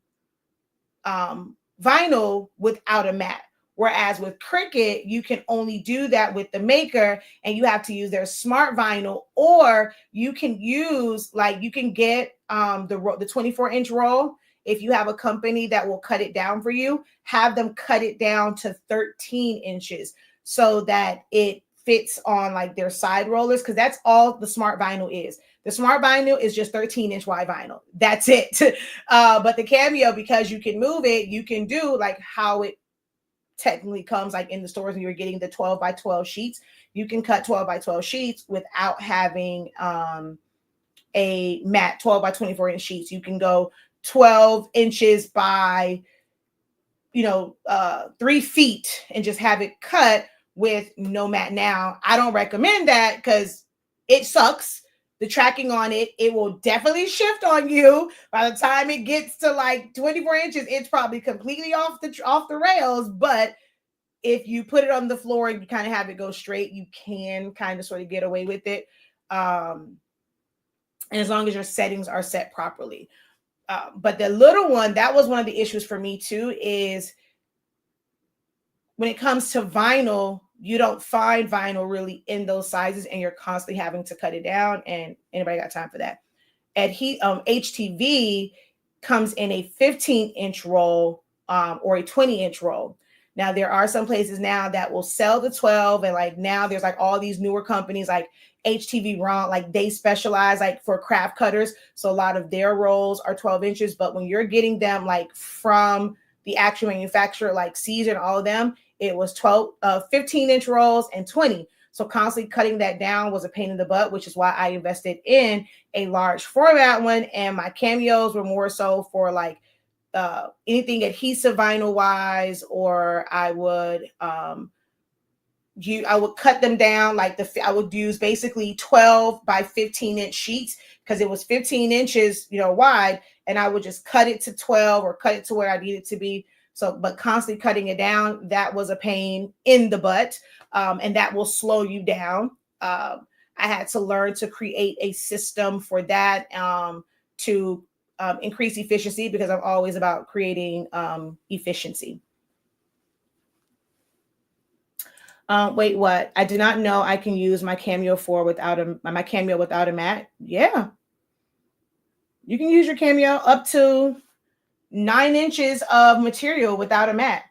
vinyl without a mat. Whereas with Cricut, you can only do that with the maker and you have to use their smart vinyl, or you can use, like, you can get the 24-inch roll. If you have a company that will cut it down for you, have them cut it down to 13 inches so that it fits on like their side rollers, because that's all the smart vinyl is. The smart vinyl is just 13-inch wide vinyl. That's it. But the cameo, because you can move it, you can do like how it technically comes like in the stores when you're getting the 12 by 12 sheets. You can cut 12 by 12 sheets without having a mat 12 by 24-inch sheets. You can go 12 inches by 3 feet and just have it cut with no mat. Now, I don't recommend that because it sucks. The tracking on it will definitely shift on you. By the time it gets to like 24 inches, it's probably completely off the rails. But if you put it on the floor and you kind of have it go straight, you can kind of sort of get away with it. and as long as your settings are set properly. But the little one, that was one of the issues for me too, is when it comes to vinyl, you don't find vinyl really in those sizes, and you're constantly having to cut it down. And anybody got time for that? HTV comes in a 15-inch roll or a 20-inch roll. Now there are some places now that will sell the 12, and like now there's like all these newer companies like HTV Ron, like they specialize like for craft cutters. So a lot of their rolls are 12 inches, but when you're getting them like from the actual manufacturer, like Caesar and all of them, it was 15-inch rolls and 20. So constantly cutting that down was a pain in the butt, which is why I invested in a large format one. And my cameos were more so for like anything adhesive vinyl wise, or I would cut them down like I would use basically 12 by 15-inch sheets, because it was 15 inches, wide, and I would just cut it to 12 or cut it to where I need it to be. So, but constantly cutting it down, that was a pain in the butt, and that will slow you down. I had to learn to create a system for that to increase efficiency, because I'm always about creating efficiency. Wait, what? I did not know I can use my Cameo without a mat. Yeah, you can use your Cameo up to 9 inches of material without a mat.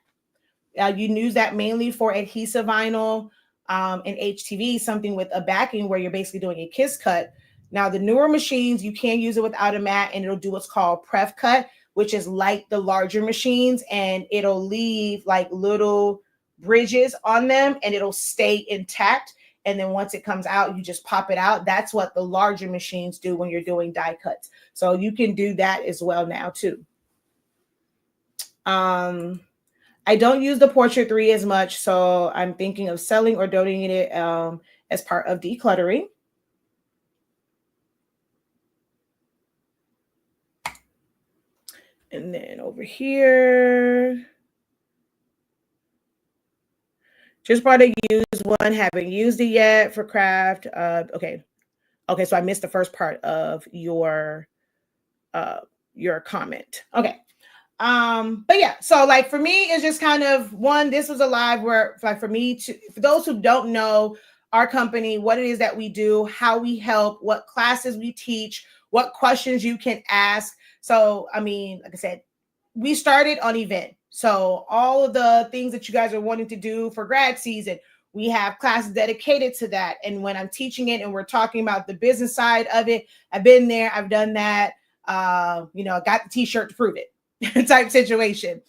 You can use that mainly for adhesive vinyl and HTV, something with a backing where you're basically doing a kiss cut. Now, the newer machines, you can use it without a mat, and it'll do what's called pref cut, which is like the larger machines, and it'll leave like little bridges on them, and it'll stay intact. And then once it comes out, you just pop it out. That's what the larger machines do when you're doing die cuts. So you can do that as well now too. I don't use the Portrait 3 as much, so I'm thinking of selling or donating it as part of decluttering. And then over here, just bought a used one, haven't used it yet for craft. Okay, so I missed the first part of your comment. Okay. But yeah, so like for me, it's just kind of one, this was a live where like for those who don't know our company, what it is that we do, how we help, what classes we teach, what questions you can ask. So, I mean, like I said, we started on event. So all of the things that you guys are wanting to do for grad season, we have classes dedicated to that. And when I'm teaching it and we're talking about the business side of it, I've been there, I've done that. I got the t-shirt to prove it. Type situation.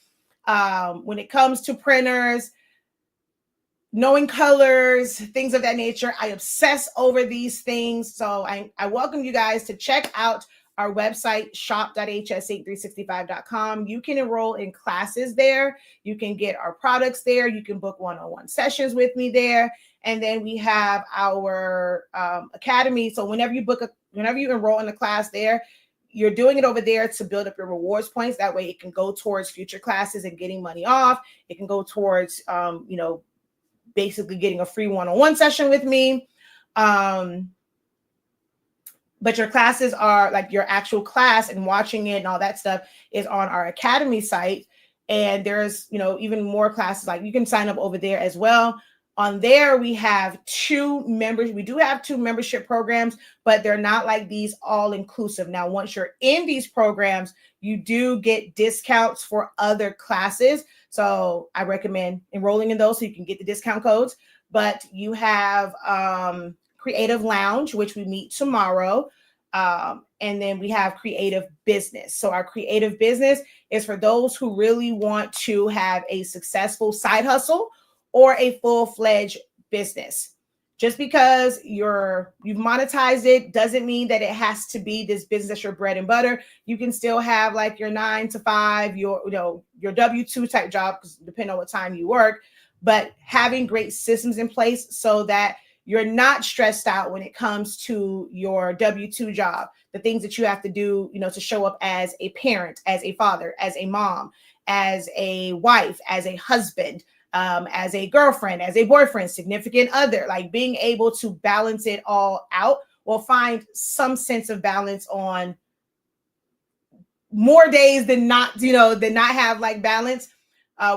When it comes to printers, knowing colors, things of that nature, I obsess over these things. So I welcome you guys to check out our website, shop.hs8365.com. You can enroll in classes there. You can get our products there. You can book one-on-one sessions with me there. And then we have our academy. So whenever you enroll in a class there, you're doing it over there to build up your rewards points. That way it can go towards future classes and getting money off. It can go towards, basically getting a free one-on-one session with me. But your classes are like your actual class, and watching it and all that stuff is on our academy site. And there's, even more classes, like you can sign up over there as well. On there, we have two membership programs, but they're not like these all-inclusive. Now, once you're in these programs, you do get discounts for other classes. So I recommend enrolling in those so you can get the discount codes. But you have Creative Lounge, which we meet tomorrow. And then we have Creative Business. So our Creative Business is for those who really want to have a successful side hustle or a full-fledged business. Just because you've monetized it doesn't mean that it has to be this business that's your bread and butter. You can still have like your 9 to 5, your W-2 type job, because depending on what time you work, but having great systems in place so that you're not stressed out when it comes to your W-2 job, the things that you have to do, to show up as a parent, as a father, as a mom, as a wife, as a husband, as a girlfriend, as a boyfriend, significant other, like being able to balance it all out will find some sense of balance on more days than not, than not have like balance.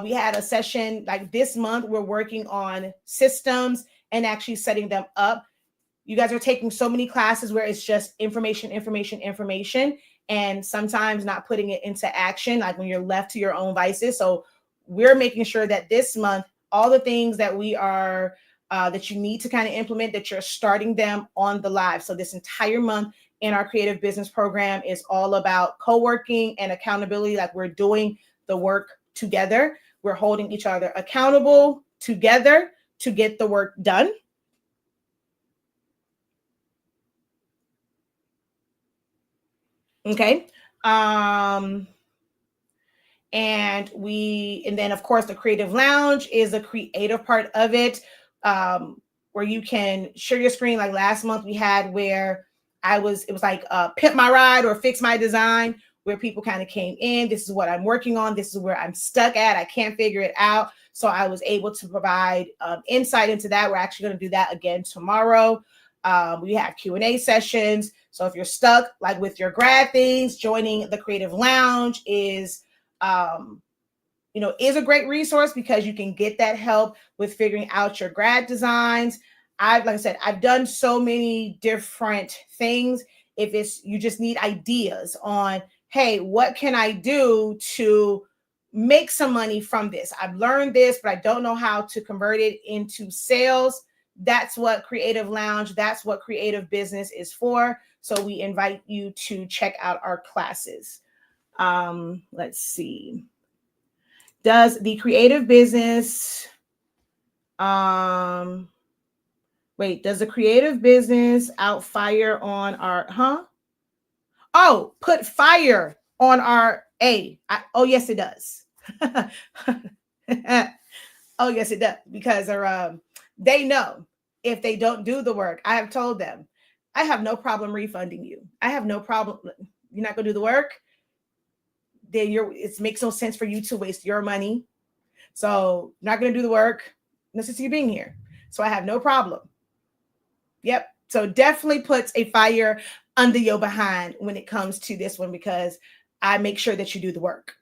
We had a session like this month. We're working on systems and actually setting them up. You guys are taking so many classes where it's just information, information, information, and sometimes not putting it into action, like when you're left to your own vices. So we're making sure that this month, all the things that we are, that you need to kind of implement, that you're starting them on the live. So this entire month in our creative business program is all about co-working and accountability. Like we're doing the work together. We're holding each other accountable together to get the work done. Okay. And then of course the creative lounge is a creative part of it, where you can share your screen. Like last month we had where it was like pimp my ride or fix my design, where people kind of came in. This is what I'm working on. This is where I'm stuck at. I can't figure it out. So I was able to provide insight into that. We're actually going to do that again tomorrow. We have Q&A sessions. So if you're stuck like with your grad things, joining the Creative Lounge is a great resource, because you can get that help with figuring out your grad designs. Like I said, I've done so many different things. If you just need ideas on, hey, what can I do to make some money from this? I've learned this, but I don't know how to convert it into sales. That's what Creative Lounge, that's what creative business is for. So we invite you to check out our classes. Let's see. Does the creative business, does the creative business out fire on our, put fire on our oh, yes, it does. Oh, yes, it does. Because they know if they don't do the work. I have told them, I have no problem refunding you. I have no problem. You're not going to do the work, then it makes no sense for you to waste your money. So not going to do the work. No sense you being here. So I have no problem. Yep. So definitely puts a fire under your behind when it comes to this one, because I make sure that you do the work.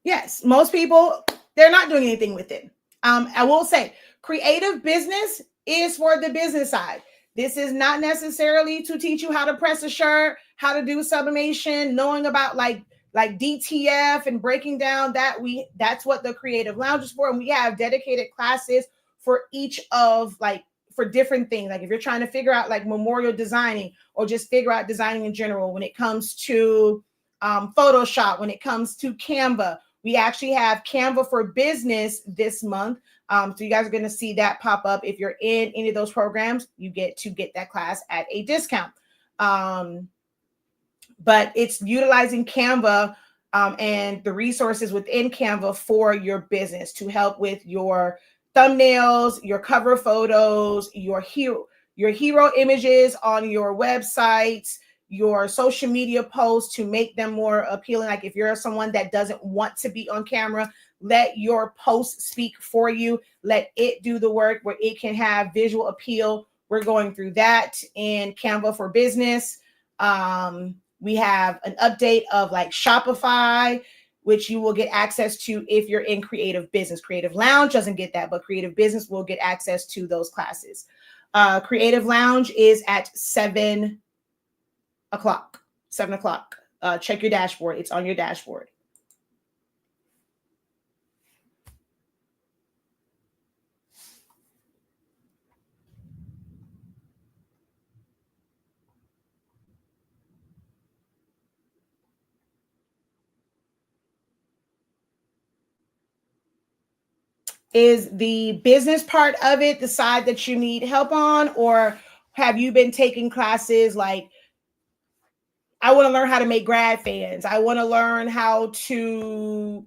Yes, most people, they're not doing anything with it. I will say creative business is for the business side. This is not necessarily to teach you how to press a shirt, how to do sublimation, knowing about like DTF and breaking down that's what the Creative Lounge is for. And we have dedicated classes for each of for different things. Like if you're trying to figure out like memorial designing, or just figure out designing in general, when it comes to Photoshop, when it comes to Canva, we actually have Canva for Business this month. So you guys are going to see that pop up. If you're in any of those programs, you get to get that class at a discount. But it's utilizing Canva and the resources within Canva for your business to help with your thumbnails, your cover photos, your hero images on your websites, your social media posts, to make them more appealing. Like if you're someone that doesn't want to be on camera, let your post speak for you. Let it do the work where it can have visual appeal. We're going through that in Canva for Business. We have an update of like Shopify, which you will get access to if you're in creative business. Creative Lounge doesn't get that, but creative business will get access to those classes. Creative Lounge is at 7 o'clock. 7 o'clock. Check your dashboard. It's on your dashboard. Is the business part of it the side that you need help on, or have you been taking classes like, I want to learn how to make grad fans, I want to learn how to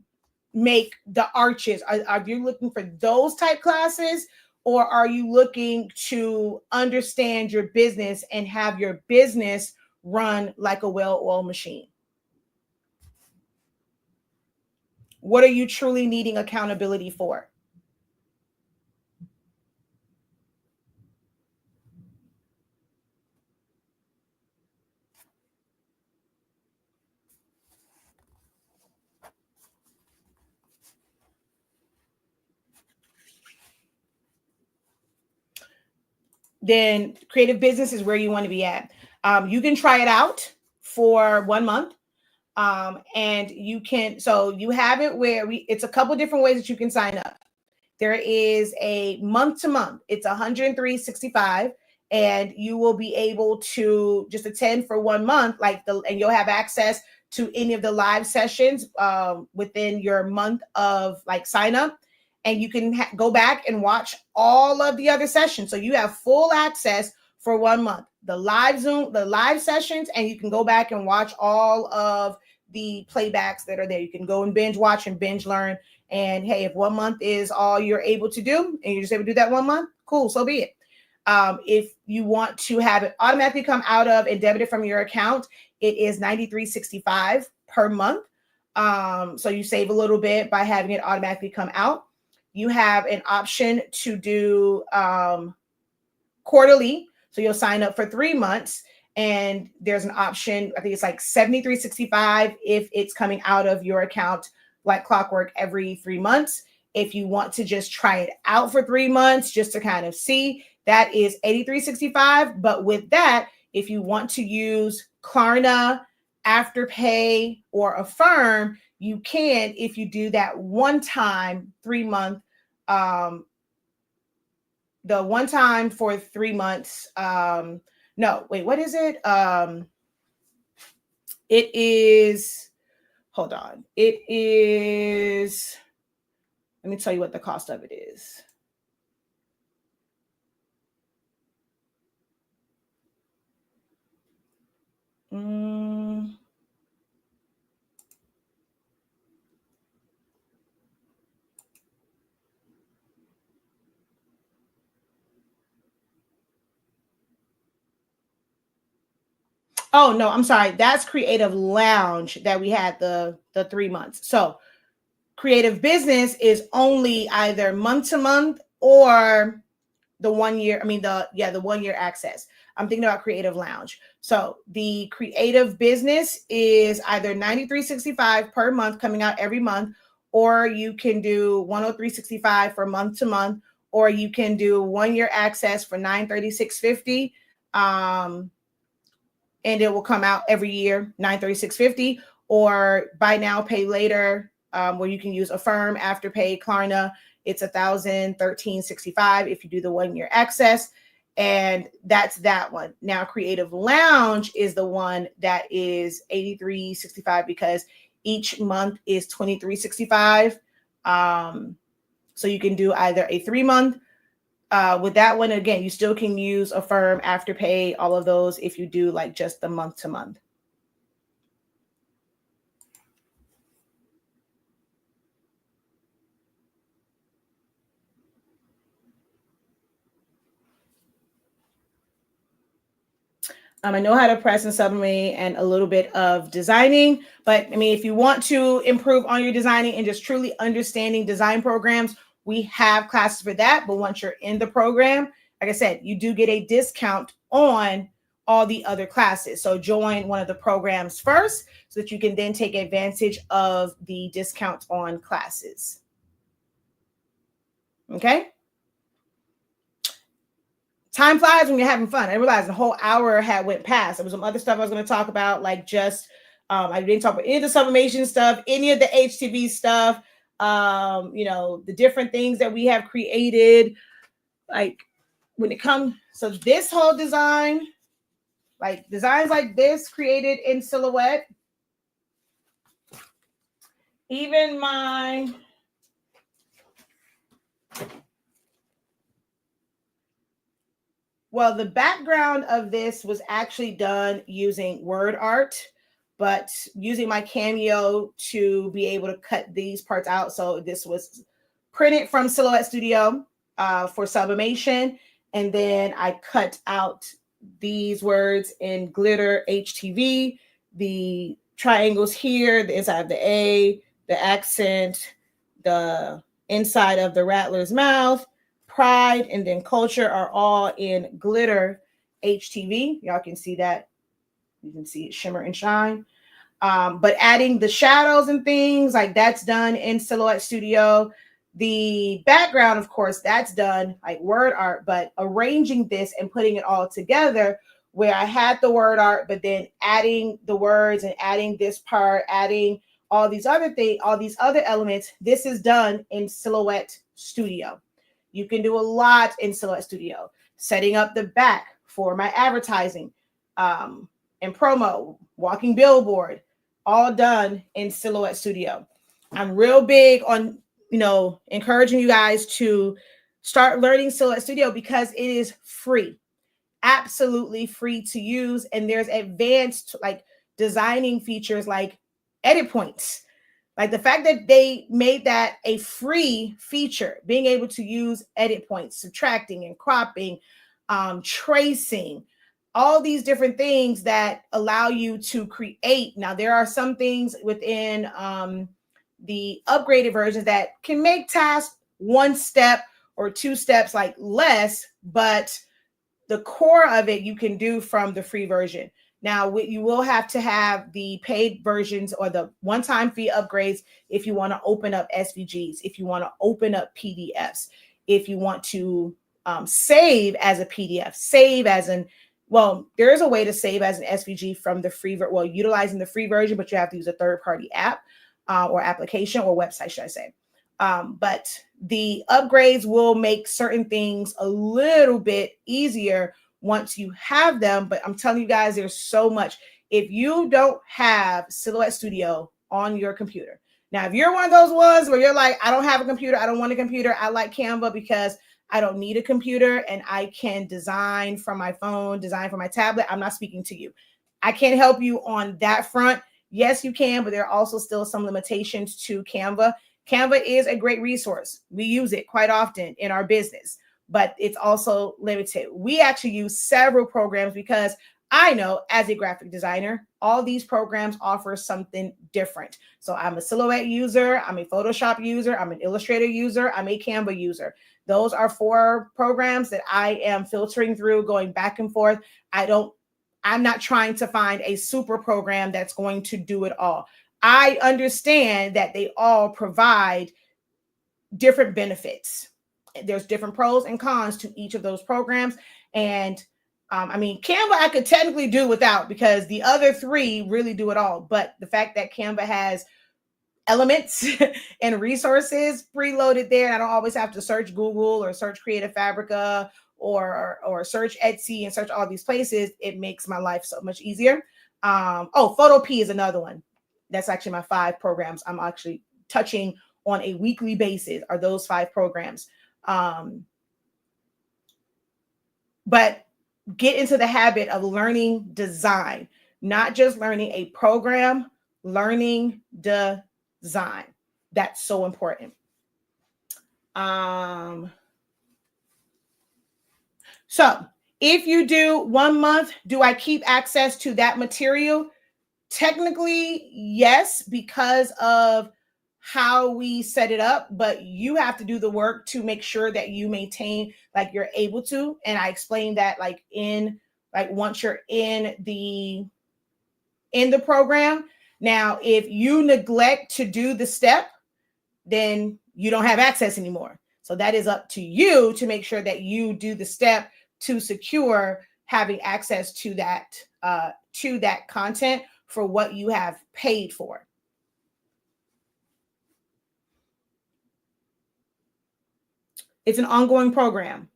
make the arches? Are you looking for those type classes, or are you looking to understand your business and have your business run like a well-oiled machine? What are you truly needing accountability for? then creative business is where you want to be at. You can try it out for 1 month. And you can, so you have it where it's a couple different ways that you can sign up. There is a month to month. It's 103.65, and you will be able to just attend for 1 month, and you'll have access to any of the live sessions within your month of sign up, and you can go back and watch all of the other sessions. So you have full access for 1 month, the live sessions, and you can go back and watch all of the playbacks that are there. You can go and binge watch and binge learn. And hey, if 1 month is all you're able to do and you're just able to do that 1 month, cool, so be it. If you want to have it automatically come out of and debited from your account, it is $93.65 per month. So you save a little bit by having it automatically come out. You have an option to do quarterly. So you'll sign up for 3 months, and there's an option, I think it's like $73.65 if it's coming out of your account like clockwork every 3 months. If you want to just try it out for 3 months just to kind of see, that is $83.65. But with that, if you want to use Klarna, Afterpay, or Affirm, you can if you do that one-time 3-month, the one time for 3 months. No, wait, what is it? It is, hold on. It is, let me tell you what the cost of it is. Oh, no, I'm sorry. That's Creative Lounge that we had the 3 months. So Creative Business is only either month to month or the 1 year. I mean, the 1 year access. I'm thinking about Creative Lounge. So the Creative Business is either $93.65 per month coming out every month, or you can do $103.65 for month to month, or you can do 1 year access for $936.50. And it will come out every year, $936.50, or buy now, pay later, where you can use Affirm, Afterpay, Klarna. It's $1,013.65 if you do the 1 year access. And that's that one. Now, Creative Lounge is the one that is $83.65 because each month is $23.65. So you can do either a 3 month. With that one, again, you still can use Affirm, Afterpay, all of those if you do like just the month to month. I know how to press and sublimate and a little bit of designing, but I mean, if you want to improve on your designing and just truly understanding design programs, we have classes for that. But once you're in the program, like I said, you do get a discount on all the other classes. So join one of the programs first so that you can then take advantage of the discount on classes. Okay. Time flies when you're having fun. I realized the whole hour had went past. There was some other stuff I was going to talk about, like just I didn't talk about any of the sublimation stuff, any of the HTV stuff, the different things that we have created. Like when it comes, so this whole design, like designs like this created in Silhouette. Even well, the background of this was actually done using word art, but using my Cameo to be able to cut these parts out. So this was printed from Silhouette Studio for sublimation. And then I cut out these words in glitter HTV, the triangles here, the inside of the A, the accent, the inside of the rattler's mouth, pride, and then culture are all in glitter HTV. Y'all can see that. You can see it shimmer and shine. But adding the shadows and things like that's done in Silhouette Studio. The background, of course, that's done like word art, but arranging this and putting it all together where I had the word art, but then adding the words and adding this part, adding all these other things, all these other elements. This is done in Silhouette Studio. You can do a lot in Silhouette Studio. Setting up the back for my advertising and promo, walking billboard, all done in Silhouette Studio. I'm real big on, encouraging you guys to start learning Silhouette Studio because it is free, absolutely free to use. And there's advanced like designing features like edit points. Like the fact that they made that a free feature, being able to use edit points, subtracting and cropping, tracing, all these different things that allow you to create. Now, there are some things within the upgraded versions that can make tasks one step or two steps like less, but the core of it you can do from the free version. Now, you will have to have the paid versions or the one-time fee upgrades if you want to open up SVGs, if you want to open up PDFs, if you want to save as a PDF, save as an, well, there is a way to save as an SVG from the free, utilizing the free version, but you have to use a third-party app or application or website, should I say. But the upgrades will make certain things a little bit easier once you have them. But I'm telling you guys, there's so much. If you don't have Silhouette Studio on your computer, now, if you're one of those ones where you're like, I don't have a computer, I don't want a computer, I like Canva because I don't need a computer and I can design from my phone, design from my tablet, I'm not speaking to you. I can't help you on that front. Yes, you can, but there are also still some limitations to Canva. Canva is a great resource. We use it quite often in our business, but it's also limited. We actually use several programs because I know as a graphic designer, all these programs offer something different. So I'm a Silhouette user, I'm a Photoshop user, I'm an Illustrator user, I'm a Canva user. Those are 4 programs that I am filtering through, going back and forth. I'm not trying to find a super program that's going to do it all. I understand that they all provide different benefits. There's different pros and cons to each of those programs. And Canva I could technically do without because the other 3 really do it all. But the fact that Canva has elements and resources preloaded there, and I don't always have to search Google or search Creative Fabrica or search Etsy and search all these places, it makes my life so much easier. Photopea is another one. That's actually my 5 programs I'm actually touching on a weekly basis are those 5 programs. But get into the habit of learning design, not just learning a program, learning design. That's so important. So if you do 1 month, do I keep access to that material? Technically, yes, because of how we set it up, but you have to do the work to make sure that you maintain, like you're able to. And I explained that once you're in the program. Now, if you neglect to do the step, then you don't have access anymore. So that is up to you to make sure that you do the step to secure having access to that content for what you have paid for. It's an ongoing program.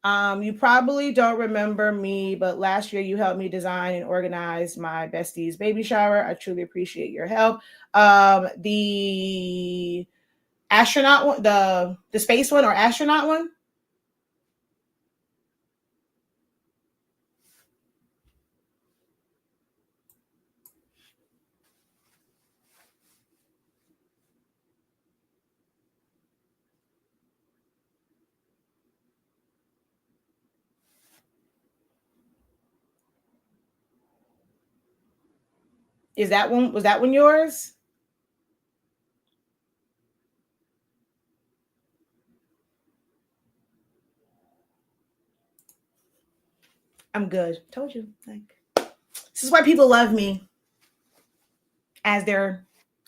You probably don't remember me, but last year you helped me design and organize my bestie's baby shower. I truly appreciate your help. The astronaut one, the space one or astronaut one. Was that one yours? I'm good. Told you. This is why people love me as their,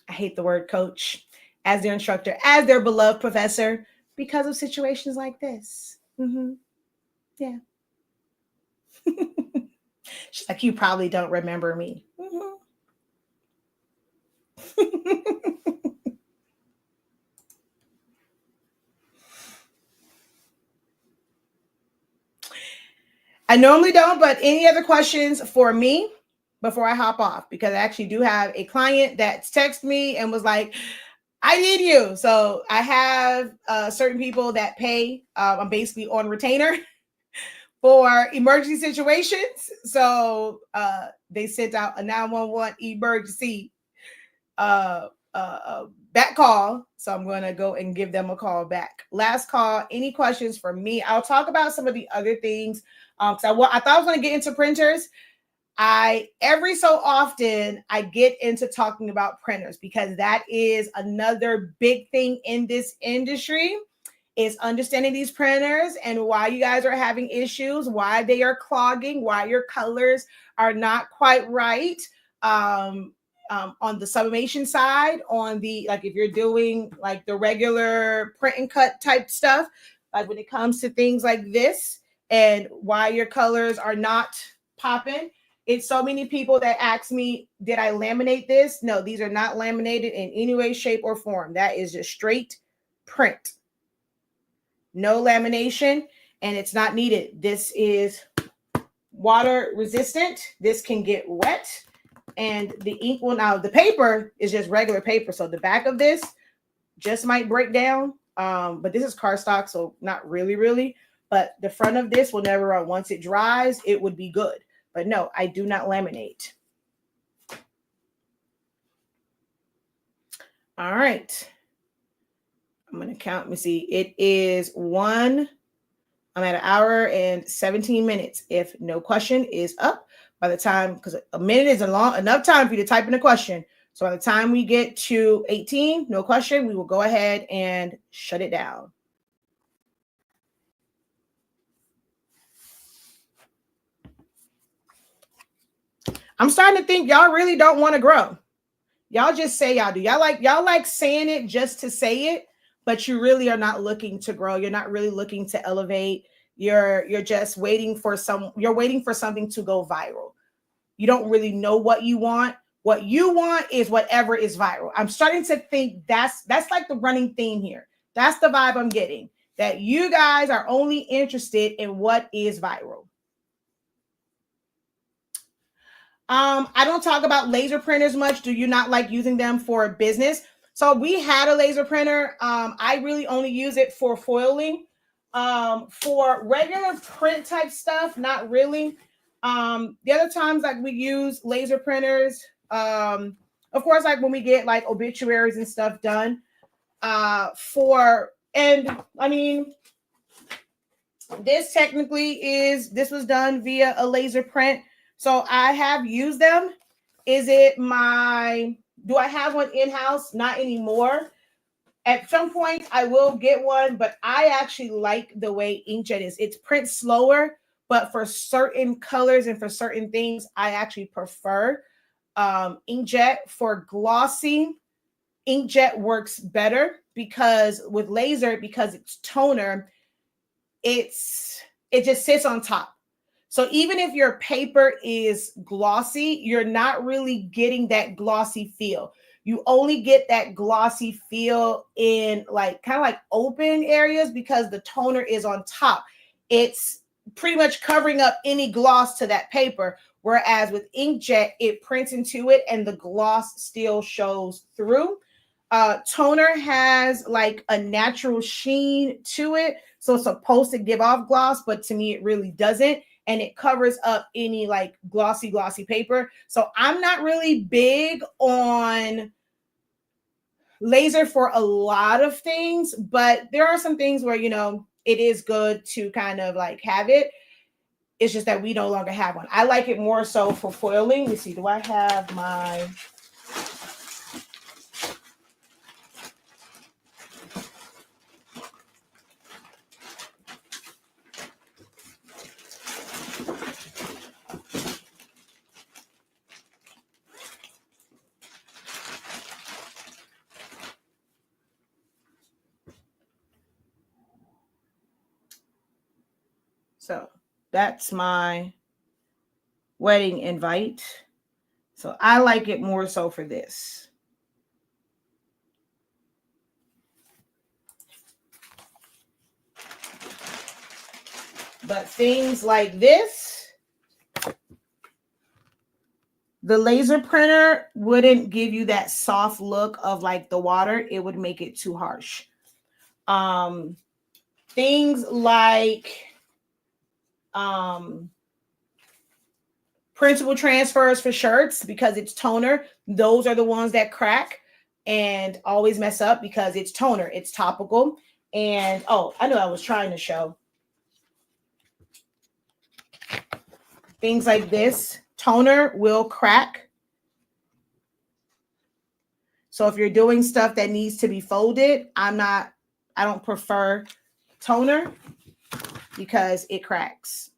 I hate the word coach, as their instructor, as their beloved professor, because of situations like this. Yeah. She's like, you probably don't remember me. I normally don't, but any other questions for me before I hop off? Because I actually do have a client that texted me and was like, I need you. So I have certain people that pay. I'm basically on retainer for emergency situations. So they sent out a 911 emergency back call. So I'm going to go and give them a call back. Last call. Any questions for me? I'll talk about some of the other things. I thought I was going to get into printers. Every so often I get into talking about printers because that is another big thing in this industry, is understanding these printers and why you guys are having issues, why they are clogging, why your colors are not quite right. On the sublimation side, on the, like, if you're doing like the regular print and cut type stuff, like when it comes to things like this, and why your colors are not popping. It's so many people that ask me, did I laminate this? No, these are not laminated in any way, shape, or form. That is just straight print. No lamination, and it's not needed. This is water resistant. This can get wet, and the ink will, now the paper is just regular paper. So the back of this just might break down. But this is cardstock, so not really. But the front of this will never run. Once it dries, it would be good. But no, I do not laminate. All right. I'm going to count. Let me see. It is I'm at 1 hour and 17 minutes. If no question is up by the time, because a minute is enough time for you to type in a question. So by the time we get to 18, no question, we will go ahead and shut it down. I'm starting to think y'all really don't want to grow. Y'all just say y'all do. Y'all like saying it just to say it, but you really are not looking to grow. You're not really looking to elevate. You're just waiting for something to go viral. You don't really know what you want. What you want is whatever is viral. I'm starting to think that's like the running theme here. That's the vibe I'm getting, that you guys are only interested in what is viral. I don't talk about laser printers much. Do you not like using them for business? So we had a laser printer. I really only use it for foiling. For regular print type stuff, not really. The other times, like, we use laser printers, of course, like when we get like obituaries and stuff done, this was done via a laser print. So I have used them. Do I have one in-house? Not anymore. At some point I will get one, but I actually like the way inkjet is. It's print slower, but for certain colors and for certain things, I actually prefer inkjet. For glossy, inkjet works better, because with laser, because it's toner, it just sits on top. So even if your paper is glossy, you're not really getting that glossy feel. You only get that glossy feel in like kind of like open areas, because the toner is on top. It's pretty much covering up any gloss to that paper. Whereas with inkjet, it prints into it and the gloss still shows through. Toner has like a natural sheen to it. So it's supposed to give off gloss, but to me, it really doesn't. And it covers up any like glossy paper. So I'm not really big on laser for a lot of things, but there are some things where, it is good to kind of like have it. It's just that we no longer have one. I like it more so for foiling. Let's see, do I have my... So that's my wedding invite. So I like it more so for this. But things like this, the laser printer wouldn't give you that soft look of like the water. It would make it too harsh. Things like printable transfers for shirts, because it's toner, those are the ones that crack and always mess up because it's toner, it's topical. And oh, I know I was trying to show things like this. Toner will crack. So if you're doing stuff that needs to be folded, I don't prefer toner because it cracks.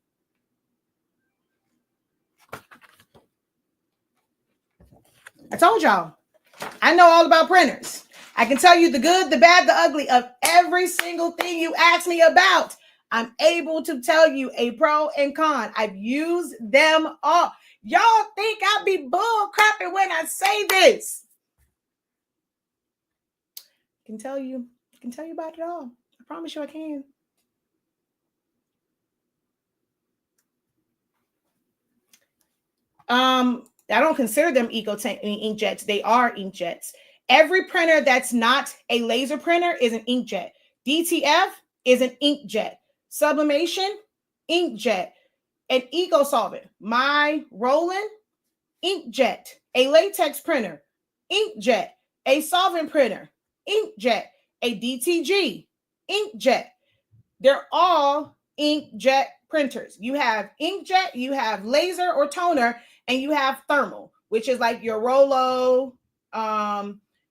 I told y'all, I know all about printers. I can tell you the good, the bad, the ugly of every single thing you ask me about. I'm able to tell you a pro and con. I've used them all. Y'all think I be bull crapping when I say this. I can tell you about it all. I promise you I can. I don't consider them inkjets. They are inkjets. Every printer that's not a laser printer is an inkjet. DTF is an inkjet. Sublimation, inkjet. An eco solvent. My Roland, inkjet. A latex printer, inkjet. A solvent printer, inkjet. A DTG, inkjet. They're all inkjet printers. You have inkjet, you have laser or toner, and you have thermal, which is like your Rolo,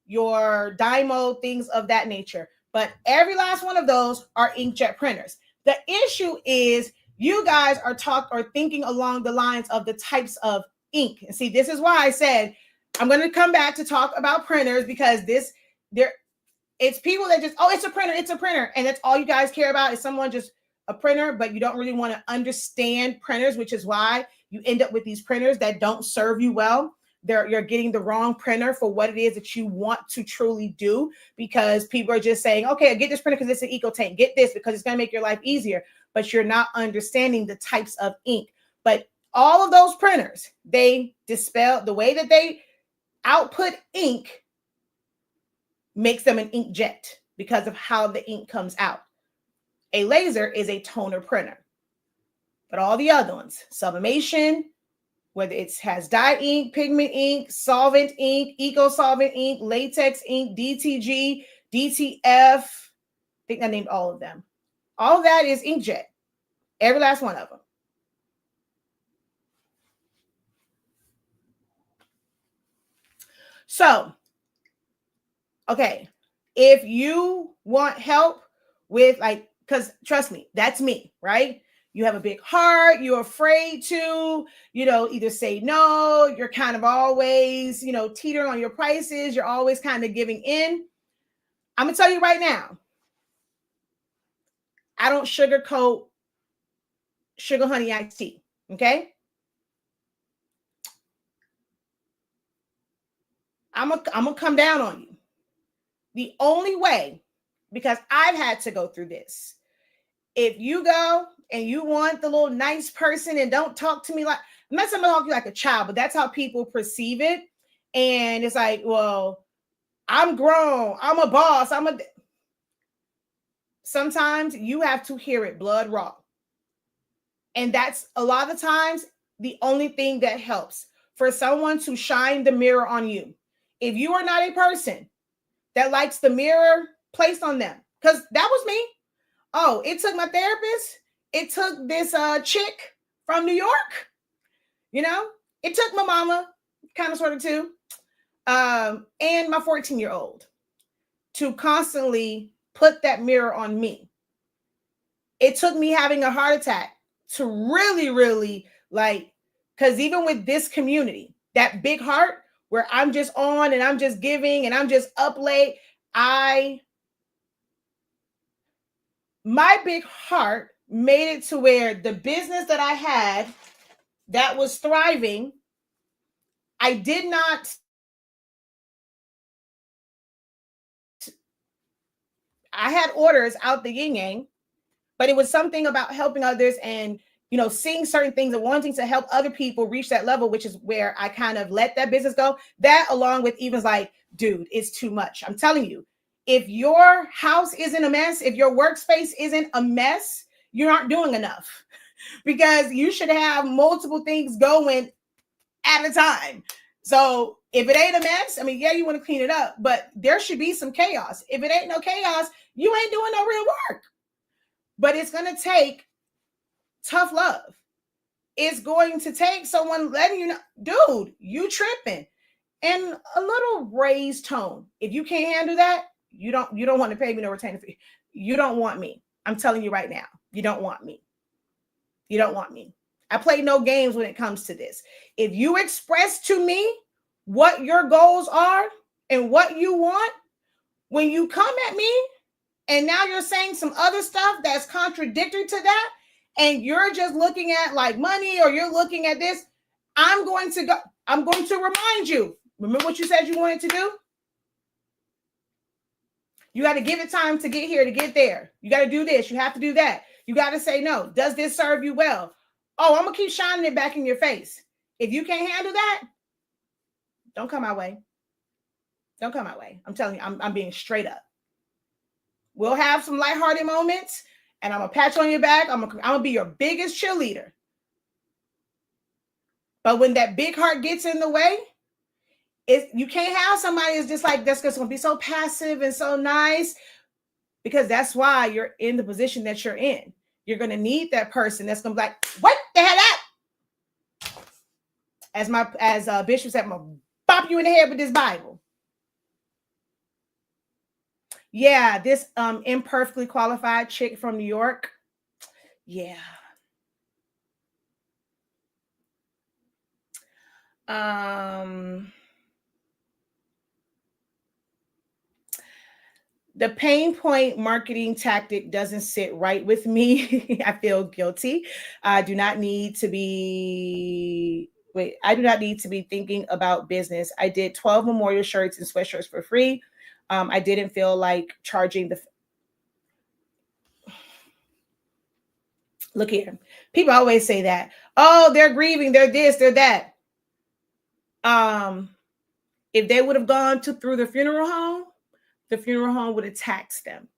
your Dymo, things of that nature. But every last one of those are inkjet printers. The issue is you guys are thinking along the lines of the types of ink. And see, this is why I said I'm going to come back to talk about printers, because it's people that just, oh, it's a printer. And that's all you guys care about is someone just a printer, but you don't really want to understand printers, which is why you end up with these printers that don't serve you well. You're getting the wrong printer for what it is that you want to truly do, because people are just saying, okay, get this printer because it's an eco tank. Get this because it's going to make your life easier. But you're not understanding the types of ink. But all of those printers, they dispel the way that they output ink makes them an inkjet because of how the ink comes out. A laser is a toner printer. But all the other ones, sublimation, whether it has dye ink, pigment ink, solvent ink, eco solvent ink, latex ink, DTG, DTF, I think I named all of them. All of that is inkjet. Every last one of them. So, okay, if you want help with because trust me, that's me, right? You have a big heart, you're afraid to, either say no, you're kind of always, teetering on your prices, you're always kind of giving in. I'm going to tell you right now, I don't sugarcoat sugar honey iced tea, okay? I'm gonna come down on you. The only way, because I've had to go through this, if you go and you want the little nice person and don't talk to me like, I'm not saying I'm talking to you like a child, but that's how people perceive it. And it's like, well, I'm grown, I'm a boss, sometimes you have to hear it blood raw. And that's a lot of times the only thing that helps for someone to shine the mirror on you. If you are not a person that likes the mirror placed on them, because that was me. Oh, it took my therapist. It took this chick from New York. It took my mama, kind of sort of too, and my 14-year-old to constantly put that mirror on me. It took me having a heart attack to really, really because even with this community, that big heart where I'm just on and I'm just giving and I'm just up late, my big heart made it to where the business that I had that was thriving, I did not, I had orders out the yin yang, but it was something about helping others and, you know, seeing certain things and wanting to help other people reach that level, which is where I kind of let that business go. That along with even like, dude, it's too much. I'm telling you, if your house isn't a mess, if your workspace isn't a mess, you aren't doing enough, because you should have multiple things going at a time. So if it ain't a mess, I mean, yeah, you want to clean it up, but there should be some chaos. If it ain't no chaos, you ain't doing no real work. But it's going to take tough love. It's going to take someone letting you know, dude, you tripping, and a little raised tone. If you can't handle that, you don't want to pay me no retainer fee. You don't want me. I'm telling you right now, you don't want me. You don't want me. I play no games when it comes to this. If you express to me what your goals are and what you want, when you come at me and now you're saying some other stuff that's contradictory to that, and you're just looking at like money, or you're looking at this, I'm going to remind you. Remember what you said you wanted to do? You got to give it time to get here, to get there. You got to do this. You have to do that. You got to say no. Does this serve you well? Oh, I'm going to keep shining it back in your face. If you can't handle that, don't come my way. Don't come my way. I'm telling you, I'm being straight up. We'll have some lighthearted moments, and I'm going to pat you on your back. I'm going to be your biggest cheerleader. But when that big heart gets in the way, you can't have somebody who's just like, that's just going to be so passive and so nice, because that's why you're in the position that you're in. You're going to need that person that's going to be like, what the hell up? As Bishop said, I'm going to bop you in the head with this Bible. Yeah, this imperfectly qualified chick from New York. Yeah. The pain point marketing tactic doesn't sit right with me. I feel guilty. I do not need to be thinking about business. I did 12 memorial shirts and sweatshirts for free. I didn't feel like charging Look here. People always say that. Oh, they're grieving. They're this, they're that. If they would have gone through the funeral home would have taxed them.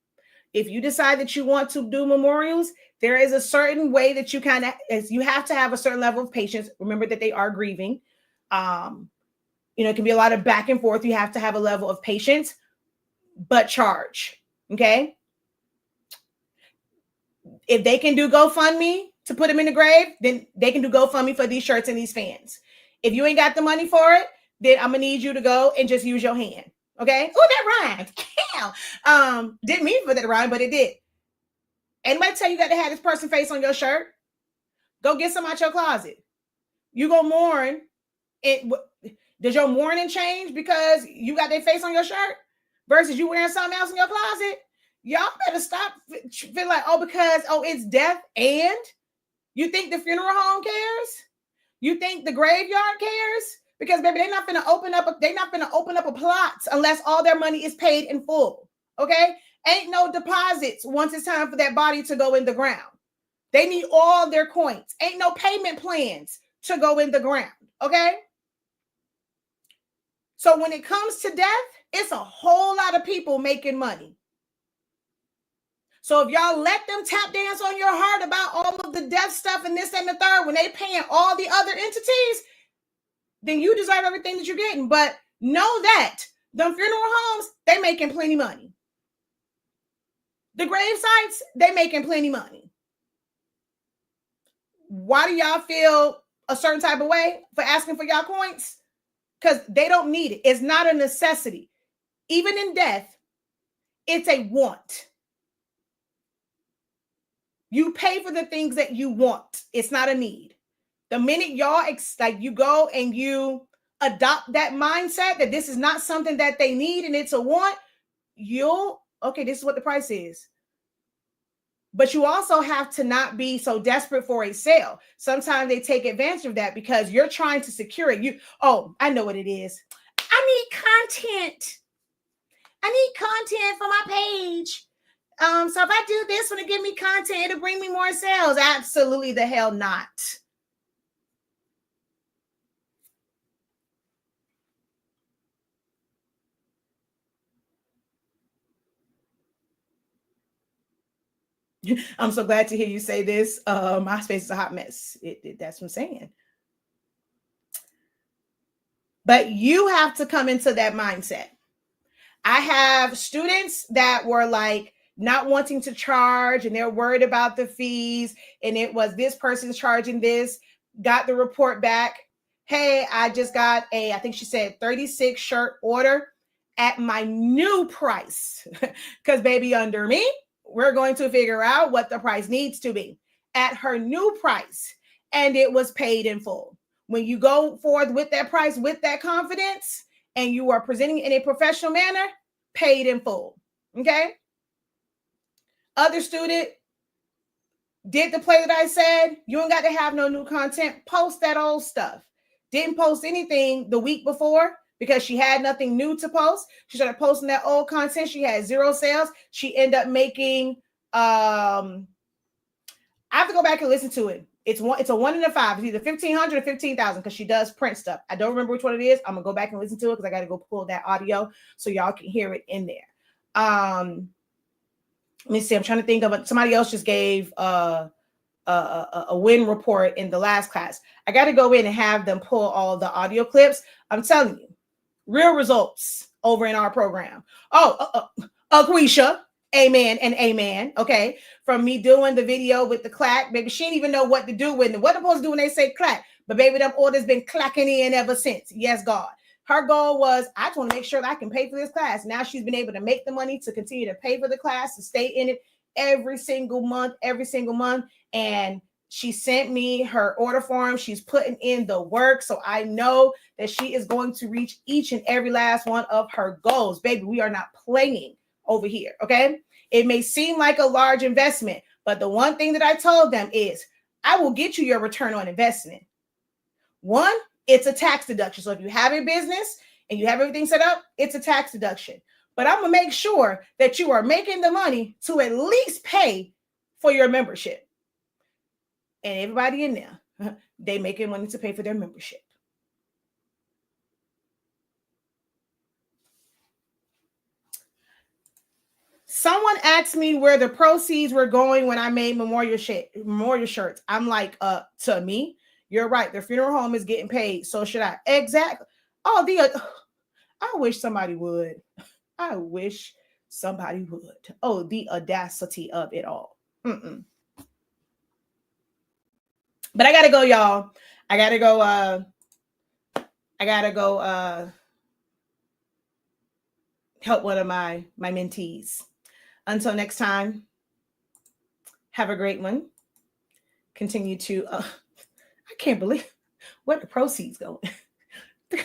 If you decide that you want to do memorials, there is a certain way that you have to have a certain level of patience. Remember that they are grieving. It can be a lot of back and forth. You have to have a level of patience, but charge. Okay. If they can do GoFundMe to put them in the grave, then they can do GoFundMe for these shirts and these fans. If you ain't got the money for it, then I'm gonna need you to go and just use your hand. Okay. Oh, that rhymed. Didn't mean for that to rhyme, but it did. Anybody tell you got to have this person's face on your shirt? Go get some out your closet. You go mourn. Does your mourning change because you got their face on your shirt versus you wearing something else in your closet? Y'all better stop feeling like, because it's death, and you think the funeral home cares? You think the graveyard cares? Because baby, they're not going to open up a plot unless all their money is paid in full. Okay? Ain't no deposits once it's time for that body to go in the ground. They need all their coins. Ain't no payment plans to go in the ground. Okay? So when it comes to death, it's a whole lot of people making money. So if y'all let them tap dance on your heart about all of the death stuff and this and the third, when they paying all the other entities, then you deserve everything that you're getting. But know that the funeral homes, they making plenty money. The grave sites, they making plenty money. Why do y'all feel a certain type of way for asking for y'all coins? Because they don't need it. It's not a necessity. Even in death, it's a want. You pay for the things that you want. It's not a need. The minute y'all you go and you adopt that mindset that this is not something that they need and it's a want, this is what the price is. But you also have to not be so desperate for a sale. Sometimes they take advantage of that because you're trying to secure it. I know what it is. I need content. I need content for my page. So if I do this, when it give me content, it'll bring me more sales. Absolutely the hell not. I'm so glad to hear you say this. My space is a hot mess. That's what I'm saying. But you have to come into that mindset. I have students that were like not wanting to charge and they're worried about the fees. And it was this person's charging this, got the report back. Hey, I just got I think she said 36 shirt order at my new price. Because, baby, under me, we're going to figure out what the price needs to be at her new price. And it was paid in full. When you go forth with that price, with that confidence, and you are presenting in a professional manner, paid in full. Okay. Other student did the play that I said. You ain't got to have no new content. Post that old stuff. Didn't post anything the week before because she had nothing new to post. She started posting that old content. She had 0 sales. She ended up making I have to go back and listen to it. It's a 1 and a 5. It's either 1,500 or 15,000 because she does print stuff. I don't remember which one it is. I'm gonna go back and listen to it because I got to go pull that audio so y'all can hear it in there. Let me see. I'm trying to think of it. Somebody else just gave a win report in the last class. I got to go in and have them pull all the audio clips. I'm telling you, real results over in our program. Aquisha. Amen and amen. Okay. From me doing the video with the clack, baby, she didn't even know what to do with it. What they're supposed to do when they say clack. But baby, them orders been clacking in ever since. Yes, God. Her goal was, I just want to make sure that I can pay for this class. Now she's been able to make the money to continue to pay for the class, to stay in it every single month. And she sent me her order form. She's putting in the work. So I know that she is going to reach each and every last one of her goals. Baby, we are not playing over here. Okay. It may seem like a large investment, but the one thing that I told them is I will get you your return on investment. One, it's a tax deduction. So if you have a business and you have everything set up, it's a tax deduction. But I'm going to make sure that you are making the money to at least pay for your membership. And everybody in there, they making money to pay for their membership. Someone asked me where the proceeds were going when I made memorial shirts. I'm like, to me, you're right. The funeral home is getting paid. So should I? Exactly. I wish somebody would. I wish somebody would. Oh, the audacity of it all. Mm-mm. But I gotta go, y'all. I gotta go help one of my mentees. Until next time, have a great one. Continue to I can't believe where the proceeds going. Wait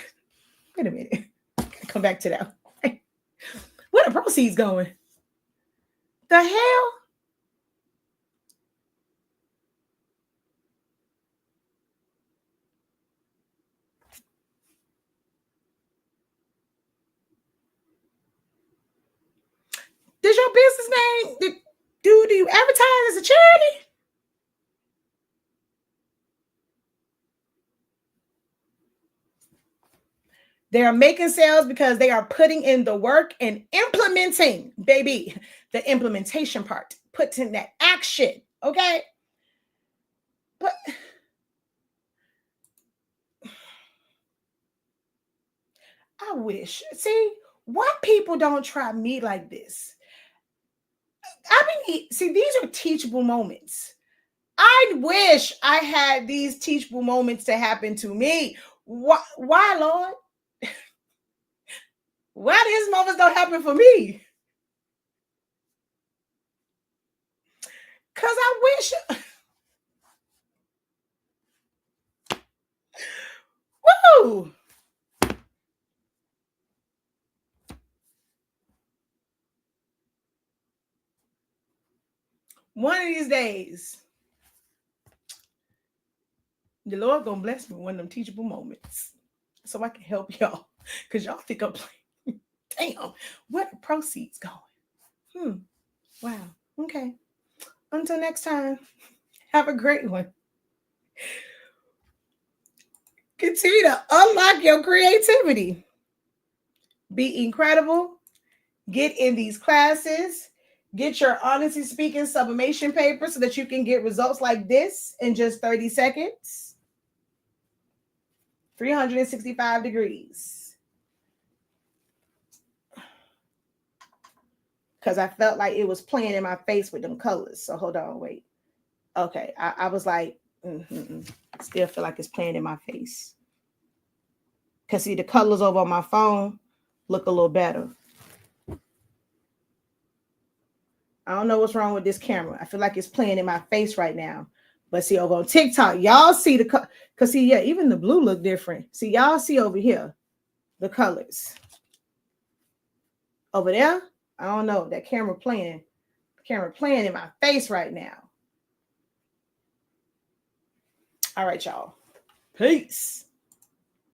a minute. Come back to that. Where the proceeds going? The hell? Does your business name do you advertise as a charity? They are making sales because they are putting in the work and implementing, baby, the implementation part, putting that action. Okay. But I wish, see, why people don't try me like this? These are teachable moments. I wish I had these teachable moments to happen to me. Why, Lord? Why these moments don't happen for me? Because I wish. Woo! One of these days, the Lord gonna bless me with one of them teachable moments so I can help y'all. Because y'all think I'm playing. Damn, where the proceeds going? Wow. Okay. Until next time, have a great one. Continue to unlock your creativity. Be incredible. Get in these classes. Get your honesty speaking sublimation paper so that you can get results like this in just 30 seconds. 365 degrees. Because I felt like it was playing in my face with them colors. So hold on, wait. Okay, I was like, still feel like it's playing in my face. Because see, the colors over on my phone look a little better. I don't know what's wrong with this camera. I feel like it's playing in my face right now. But see, over on TikTok, y'all see the color. Because see, yeah, even the blue look different. See, y'all see over here the colors. Over there, I don't know. That camera playing in my face right now. All right, y'all. Peace.